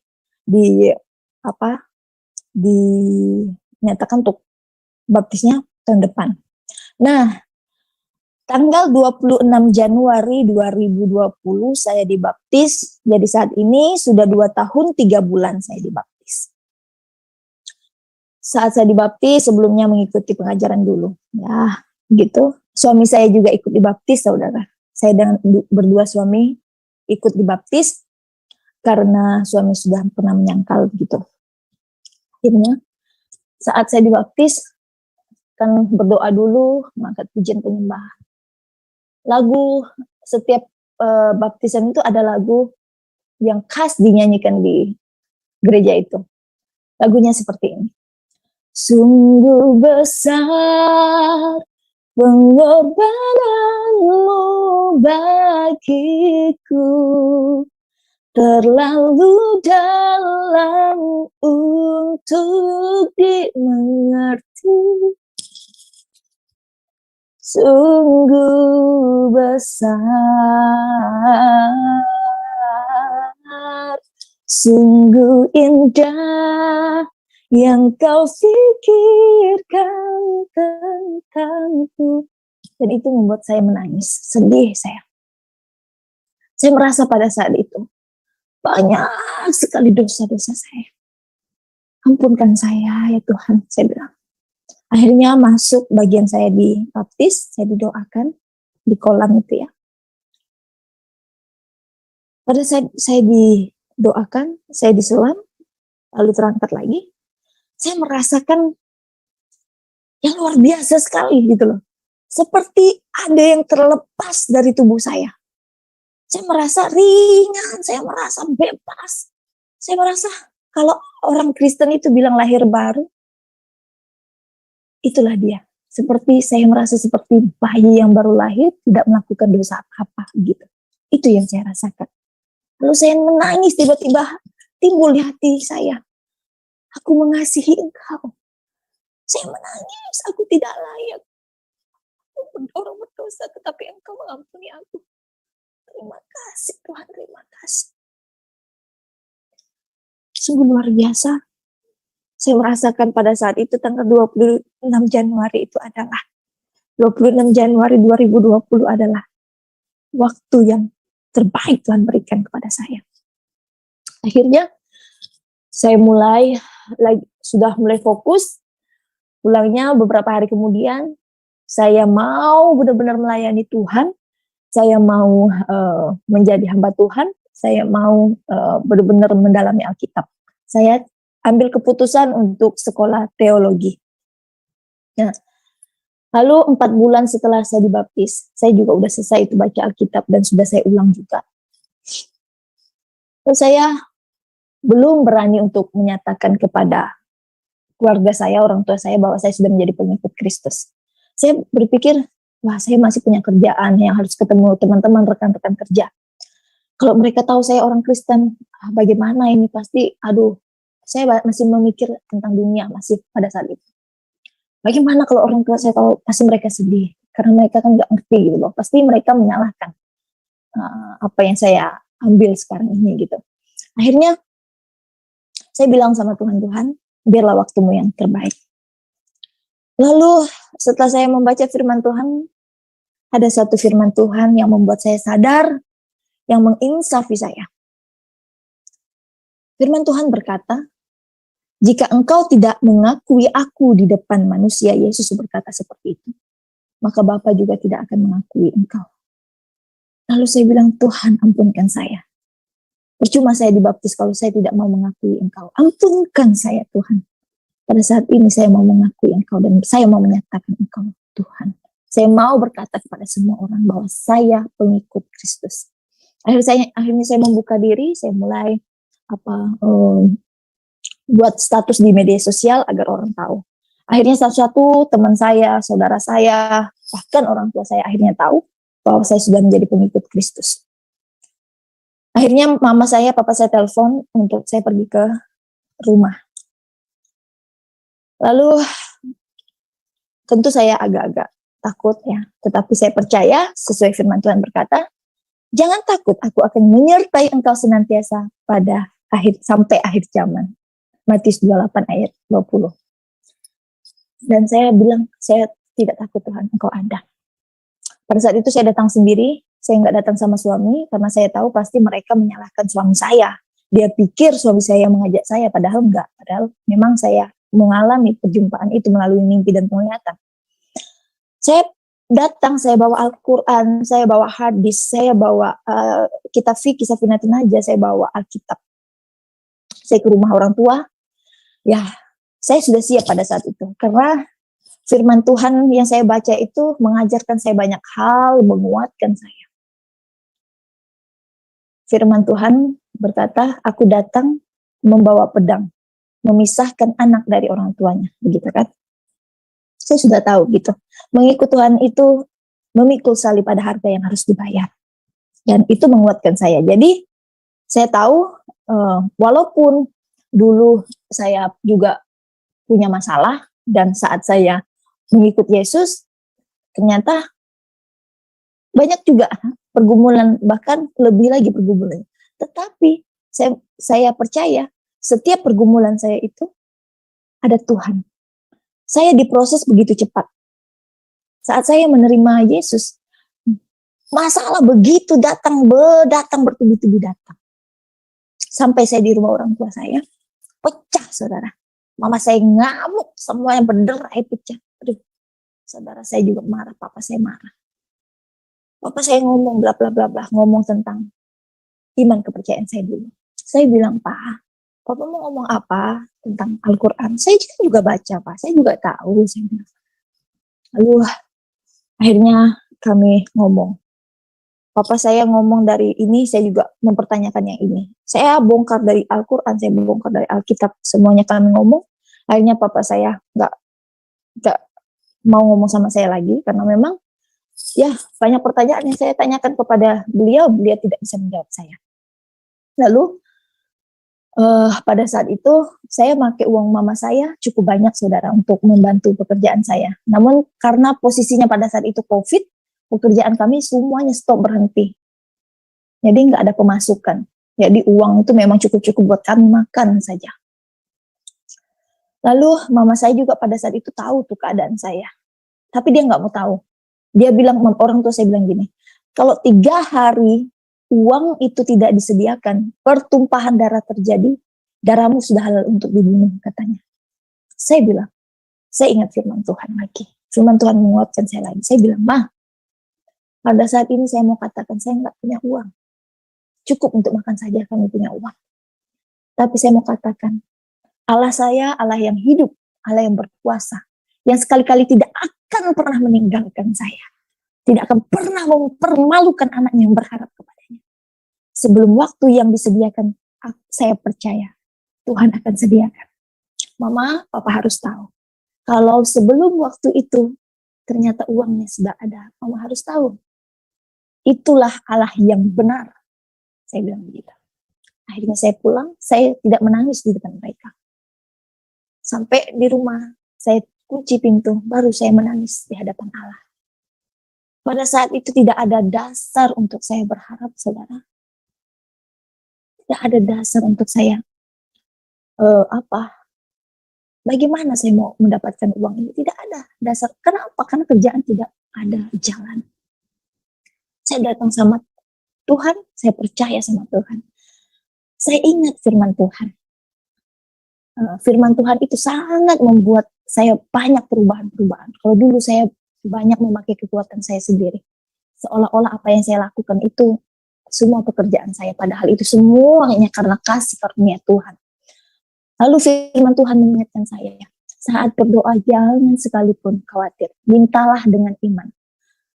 dinyatakan untuk baptisnya tahun depan. Nah, tanggal 26 Januari 2020 saya dibaptis. Jadi saat ini sudah 2 tahun 3 bulan saya dibaptis. Saat saya dibaptis sebelumnya mengikuti pengajaran dulu. Ya, gitu. Suami saya juga ikut dibaptis, saudara. Saya dan berdua suami ikut dibaptis karena suami sudah pernah menyangkal gitu. Akhirnya saat saya dibaptis, Kan berdoa dulu, mengangkat pujian penyembahan. Lagu setiap baptisan itu ada lagu yang khas dinyanyikan di gereja itu. Lagunya seperti ini. Sungguh besar pengorbananmu bagiku, terlalu dalam untuk dimengerti. Sungguh besar, sungguh indah yang kau pikirkan tentangku. Dan itu membuat saya menangis, sedih saya. Saya merasa pada saat itu banyak sekali dosa-dosa saya. Ampunkan saya ya Tuhan, saya bilang. Akhirnya masuk bagian saya dibaptis, saya didoakan di kolam itu ya. Pada saat saya didoakan, saya diselam, lalu terangkat lagi, saya merasakan yang luar biasa sekali gitu loh. Seperti ada yang terlepas dari tubuh saya. Saya merasa ringan, saya merasa bebas. Saya merasa kalau orang Kristen itu bilang lahir baru, itulah dia. Seperti saya merasa seperti bayi yang baru lahir, tidak melakukan dosa apa-apa gitu. Itu yang saya rasakan. Lalu saya menangis, tiba-tiba timbul di hati saya. Aku mengasihi Engkau. Saya menangis, aku tidak layak. Aku orang berdosa, tetapi Engkau mengampuni aku. Terima kasih Tuhan, terima kasih. Sungguh luar biasa. Saya merasakan pada saat itu tanggal 26 Januari itu adalah 26 Januari 2020 adalah waktu yang terbaik Tuhan berikan kepada saya. Akhirnya saya sudah mulai fokus. Pulangnya beberapa hari kemudian saya mau benar-benar melayani Tuhan. Saya mau menjadi hamba Tuhan. Saya mau benar-benar mendalami Alkitab. Saya ambil keputusan untuk sekolah teologi. Nah, lalu 4 bulan setelah saya dibaptis, saya juga udah selesai itu baca Alkitab dan sudah saya ulang juga. Terus saya belum berani untuk menyatakan kepada keluarga saya, orang tua saya bahwa saya sudah menjadi pengikut Kristus. Saya berpikir, wah saya masih punya kerjaan yang harus ketemu teman-teman, rekan-rekan kerja. Kalau mereka tahu saya orang Kristen, bagaimana ini pasti, saya masih memikir tentang dunia masih pada saat itu. Bagaimana kalau orang tua saya tahu, pasti mereka sedih. Karena mereka kan nggak ngerti gitu loh. Pasti mereka menyalahkan apa yang saya ambil sekarang ini gitu. Akhirnya saya bilang sama Tuhan, biarlah waktumu yang terbaik. Lalu setelah saya membaca firman Tuhan, ada satu firman Tuhan yang membuat saya sadar, yang menginsafi saya. Firman Tuhan berkata, jika engkau tidak mengakui aku di depan manusia, Yesus berkata seperti itu, maka Bapa juga tidak akan mengakui engkau. Lalu saya bilang, Tuhan ampunkan saya. Percuma saya dibaptis kalau saya tidak mau mengakui engkau. Ampunkan saya Tuhan. Pada saat ini saya mau mengakui engkau dan saya mau menyatakan engkau Tuhan. Saya mau berkata kepada semua orang bahwa saya pengikut Kristus. Akhirnya saya membuka diri, saya mulai buat status di media sosial agar orang tahu. Akhirnya satu-satu teman saya, saudara saya, bahkan orang tua saya akhirnya tahu bahwa saya sudah menjadi pengikut Kristus. Akhirnya mama saya, papa saya telepon untuk saya pergi ke rumah. Lalu tentu saya agak-agak takut ya, tetapi saya percaya sesuai firman Tuhan berkata, jangan takut, aku akan menyertai engkau senantiasa sampai akhir zaman. Matius 28 ayat 20. Dan saya bilang, saya tidak takut Tuhan, engkau ada. Pada saat itu saya datang sendiri, saya nggak datang sama suami, karena saya tahu pasti mereka menyalahkan suami saya. Dia pikir suami saya yang mengajak saya, padahal enggak. Padahal memang saya mengalami perjumpaan itu melalui mimpi dan penglihatan. Saya datang, saya bawa Al-Quran, saya bawa hadis, saya bawa kitab fikih, Safinatul Najah, saya bawa Alkitab. Saya ke rumah orang tua, ya saya sudah siap pada saat itu. Karena Firman Tuhan yang saya baca itu mengajarkan saya banyak hal, menguatkan saya. Firman Tuhan berkata, aku datang membawa pedang, memisahkan anak dari orang tuanya, begitu kan? Saya sudah tahu gitu. Mengikut Tuhan itu memikul salib, pada harga yang harus dibayar. Dan itu menguatkan saya. Jadi saya tahu walaupun dulu saya juga punya masalah, dan saat saya mengikut Yesus, ternyata banyak juga pergumulan, bahkan lebih lagi pergumulan. Tetapi saya percaya setiap pergumulan saya itu ada Tuhan. Saya diproses begitu cepat. Saat saya menerima Yesus, masalah begitu datang bertubi-tubi datang. Sampai saya di rumah orang tua saya, pecah saudara. Mama saya ngamuk, semuanya berderai pecah. Aduh, saudara saya juga marah, papa saya marah. Papa saya ngomong bla bla bla bla, ngomong tentang iman kepercayaan saya dulu. Saya bilang, Pak, Papa mau ngomong apa tentang Al-Quran? Saya juga baca, Pak. Saya juga tahu. Saya bilang. Lalu akhirnya kami ngomong. Papa saya ngomong dari ini, saya juga mempertanyakan yang ini. Saya bongkar dari Al-Quran, saya bongkar dari Alkitab, semuanya kami ngomong. Akhirnya papa saya nggak mau ngomong sama saya lagi, karena memang ya banyak pertanyaan yang saya tanyakan kepada beliau tidak bisa menjawab saya. Lalu pada saat itu saya pakai uang mama saya cukup banyak saudara untuk membantu pekerjaan saya. Namun karena posisinya pada saat itu COVID, pekerjaan kami semuanya stop, berhenti. Jadi nggak ada pemasukan. Jadi uang itu memang cukup-cukup buat kami makan saja. Lalu mama saya juga pada saat itu tahu tuh keadaan saya. Tapi dia nggak mau tahu. Dia bilang, orang tua saya bilang gini, kalau 3 hari uang itu tidak disediakan, pertumpahan darah terjadi, darahmu sudah halal untuk dibunuh, katanya. Saya bilang, saya ingat firman Tuhan lagi. Firman Tuhan menguatkan saya lagi. Saya bilang, Ma, pada saat ini saya mau katakan, saya nggak punya uang. Cukup untuk makan saja kami punya uang. Tapi saya mau katakan, Allah saya, Allah yang hidup, Allah yang berkuasa, yang sekali-kali tidak akan pernah meninggalkan saya. Tidak akan pernah mempermalukan anaknya yang berharap kepadanya. Sebelum waktu yang disediakan, saya percaya Tuhan akan sediakan. Mama, papa harus tahu. Kalau sebelum waktu itu, ternyata uangnya sudah ada. Mama harus tahu. Itulah Allah yang benar. Saya bilang begitu. Akhirnya saya pulang, saya tidak menangis di depan mereka. Sampai di rumah, saya kunci pintu, baru saya menangis di hadapan Allah. Pada saat itu tidak ada dasar untuk saya berharap, saudara. Tidak ada dasar untuk saya bagaimana saya mau mendapatkan uang ini. Tidak ada dasar. Kenapa? Karena kerjaan tidak ada jalan. Saya datang sama Tuhan, saya percaya sama Tuhan. Saya ingat firman Tuhan. Firman Tuhan itu sangat membuat saya banyak perubahan-perubahan. Kalau dulu saya banyak memakai kekuatan saya sendiri. Seolah-olah apa yang saya lakukan itu semua pekerjaan saya. Padahal itu semuanya karena kasih karunia Tuhan. Lalu firman Tuhan mengingatkan saya, saat berdoa jangan sekalipun khawatir. Mintalah dengan iman.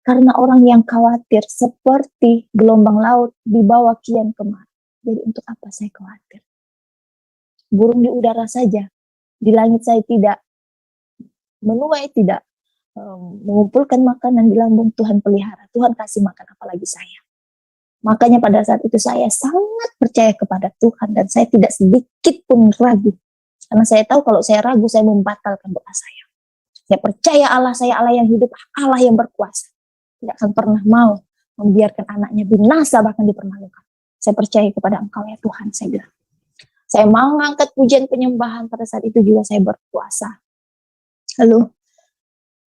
Karena orang yang khawatir seperti gelombang laut di bawah kian kemar. Jadi untuk apa saya khawatir? Burung di udara saja. Di langit saya tidak menuai, tidak mengumpulkan makanan di lambung, Tuhan pelihara. Tuhan kasih makan, apalagi saya. Makanya pada saat itu saya sangat percaya kepada Tuhan dan saya tidak sedikit pun ragu. Karena saya tahu kalau saya ragu, saya membatalkan doa saya. Saya percaya Allah saya, Allah yang hidup, Allah yang berkuasa. Tidak akan pernah mau membiarkan anaknya binasa, bahkan dipermalukan. Saya percaya kepada Engkau ya Tuhan, saya bilang. Saya mau mengangkat pujian penyembahan, pada saat itu juga saya berpuasa. Lalu,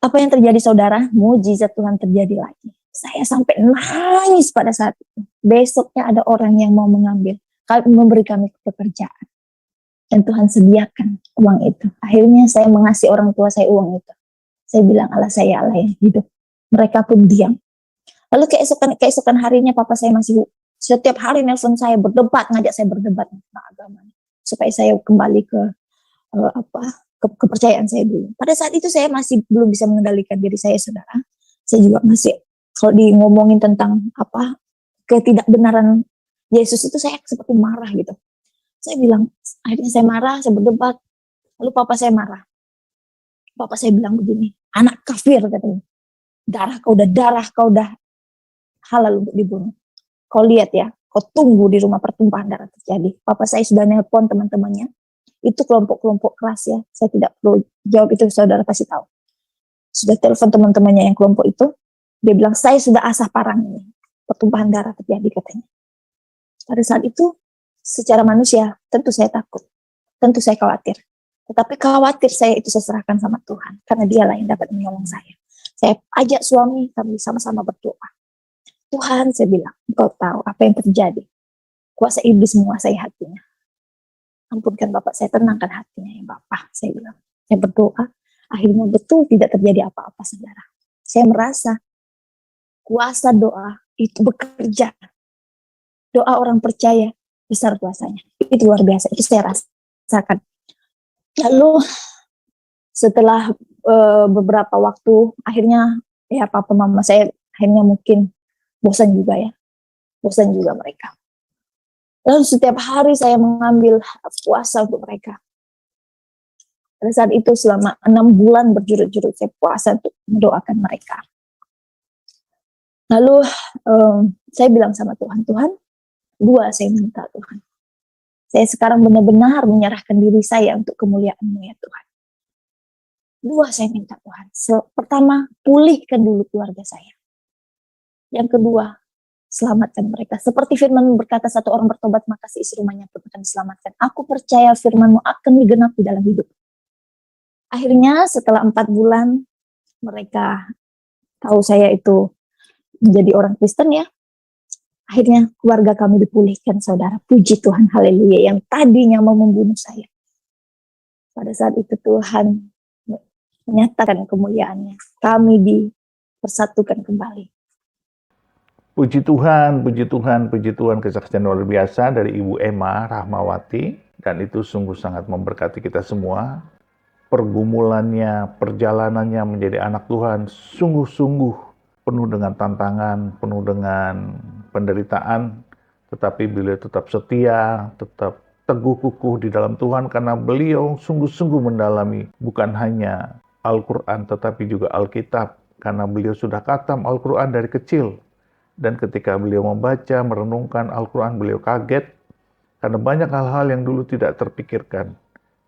apa yang terjadi saudara? Mujizat Tuhan terjadi lagi. Saya sampai nangis pada saat itu. Besoknya ada orang yang mau mengambil, memberi kami pekerjaan. Dan Tuhan sediakan uang itu. Akhirnya saya mengasih orang tua saya uang itu. Saya bilang, Allah saya, Allah yang hidup. Mereka pun diam. Lalu keesokan harinya papa saya masih setiap hari nelpon saya berdebat, ngajak saya berdebat tentang agama. Supaya saya kembali ke kepercayaan saya dulu. Pada saat itu saya masih belum bisa mengendalikan diri saya, saudara. Saya juga masih, kalau ngomongin tentang ketidakbenaran Yesus itu, saya seperti marah gitu. Saya bilang, akhirnya saya marah, saya berdebat. Lalu papa saya marah. Papa saya bilang begini, anak kafir katanya. Darah kau udah halal untuk dibunuh. Kau lihat ya, kau tunggu di rumah pertumpahan darah terjadi. Papa saya sudah nelpon teman-temannya. Itu kelompok-kelompok keras ya. Saya tidak perlu jawab itu, saudara kasih tahu. Sudah telepon teman-temannya yang kelompok itu. Dia bilang, saya sudah asah parang ini. Pertumpahan darah terjadi katanya. Pada saat itu, secara manusia, tentu saya takut. Tentu saya khawatir. Tetapi khawatir saya itu saya serahkan sama Tuhan. Karena dialah yang dapat menolong saya. Saya ajak suami, kami sama-sama berdoa. Tuhan, saya bilang, Engkau tahu apa yang terjadi. Kuasa iblis menguasai hatinya. Ampunkan Bapak, saya tenangkan hatinya ya Bapak, saya bilang. Saya berdoa, akhirnya betul tidak terjadi apa-apa, saudara. Saya merasa kuasa doa itu bekerja. Doa orang percaya besar kuasanya. Itu luar biasa, itu saya rasakan. Lalu setelah beberapa waktu, akhirnya ya papa mama saya akhirnya mungkin bosan juga ya. Bosan juga mereka. Lalu setiap hari saya mengambil puasa untuk mereka. Pada saat itu selama 6 bulan berjurut-jurut saya puasa untuk mendoakan mereka. Lalu saya bilang sama Tuhan, Tuhan, 2 saya minta Tuhan. Saya sekarang benar-benar menyerahkan diri saya untuk kemuliaan-Mu ya Tuhan. 2 saya minta Tuhan. Pertama, pulihkan dulu keluarga saya. Yang kedua, selamatkan mereka. Seperti firman berkata, satu orang bertobat maka seisi rumahnya pun akan diselamatkan. Aku percaya firman-Mu akan digenapi dalam hidup. Akhirnya setelah 4 bulan mereka tahu saya itu menjadi orang Kristen ya. Akhirnya keluarga kami dipulihkan, saudara. Puji Tuhan, haleluya. Yang tadinya mau membunuh saya. Pada saat itu Tuhan menyatakan kemuliaan-Nya. Kami dipersatukan kembali. Puji Tuhan, puji Tuhan, puji Tuhan, kesaksian luar biasa dari Ibu Emma Rahmawati, dan itu sungguh sangat memberkati kita semua. Pergumulannya, perjalanannya menjadi anak Tuhan sungguh-sungguh penuh dengan tantangan, penuh dengan penderitaan, tetapi beliau tetap setia, tetap teguh kukuh di dalam Tuhan karena beliau sungguh-sungguh mendalami bukan hanya Al-Quran tetapi juga Alkitab, karena beliau sudah khatam Al-Quran dari kecil. Dan ketika beliau membaca, merenungkan Al-Quran, beliau kaget karena banyak hal-hal yang dulu tidak terpikirkan.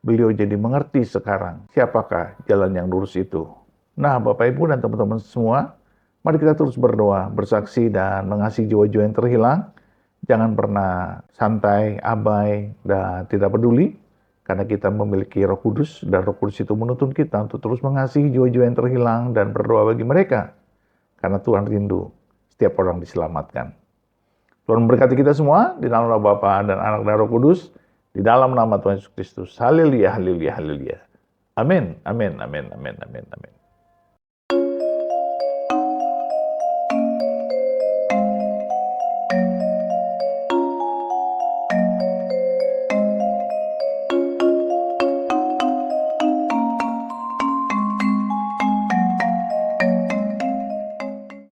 Beliau jadi mengerti sekarang siapakah jalan yang lurus itu. Nah, Bapak Ibu dan teman-teman semua, mari kita terus berdoa, bersaksi, dan mengasihi jiwa-jiwa yang terhilang. Jangan pernah santai, abai, dan tidak peduli. Karena kita memiliki Roh Kudus, dan Roh Kudus itu menuntun kita untuk terus mengasihi jiwa-jiwa yang terhilang dan berdoa bagi mereka. Karena Tuhan rindu setiap orang diselamatkan. Tuhan memberkati kita semua di dalam nama Bapa dan Anak dan Roh Kudus, di dalam nama Tuhan Yesus Kristus. Haleluya, haleluya, haleluya. Amin, amin, amin, amin, amin, amin.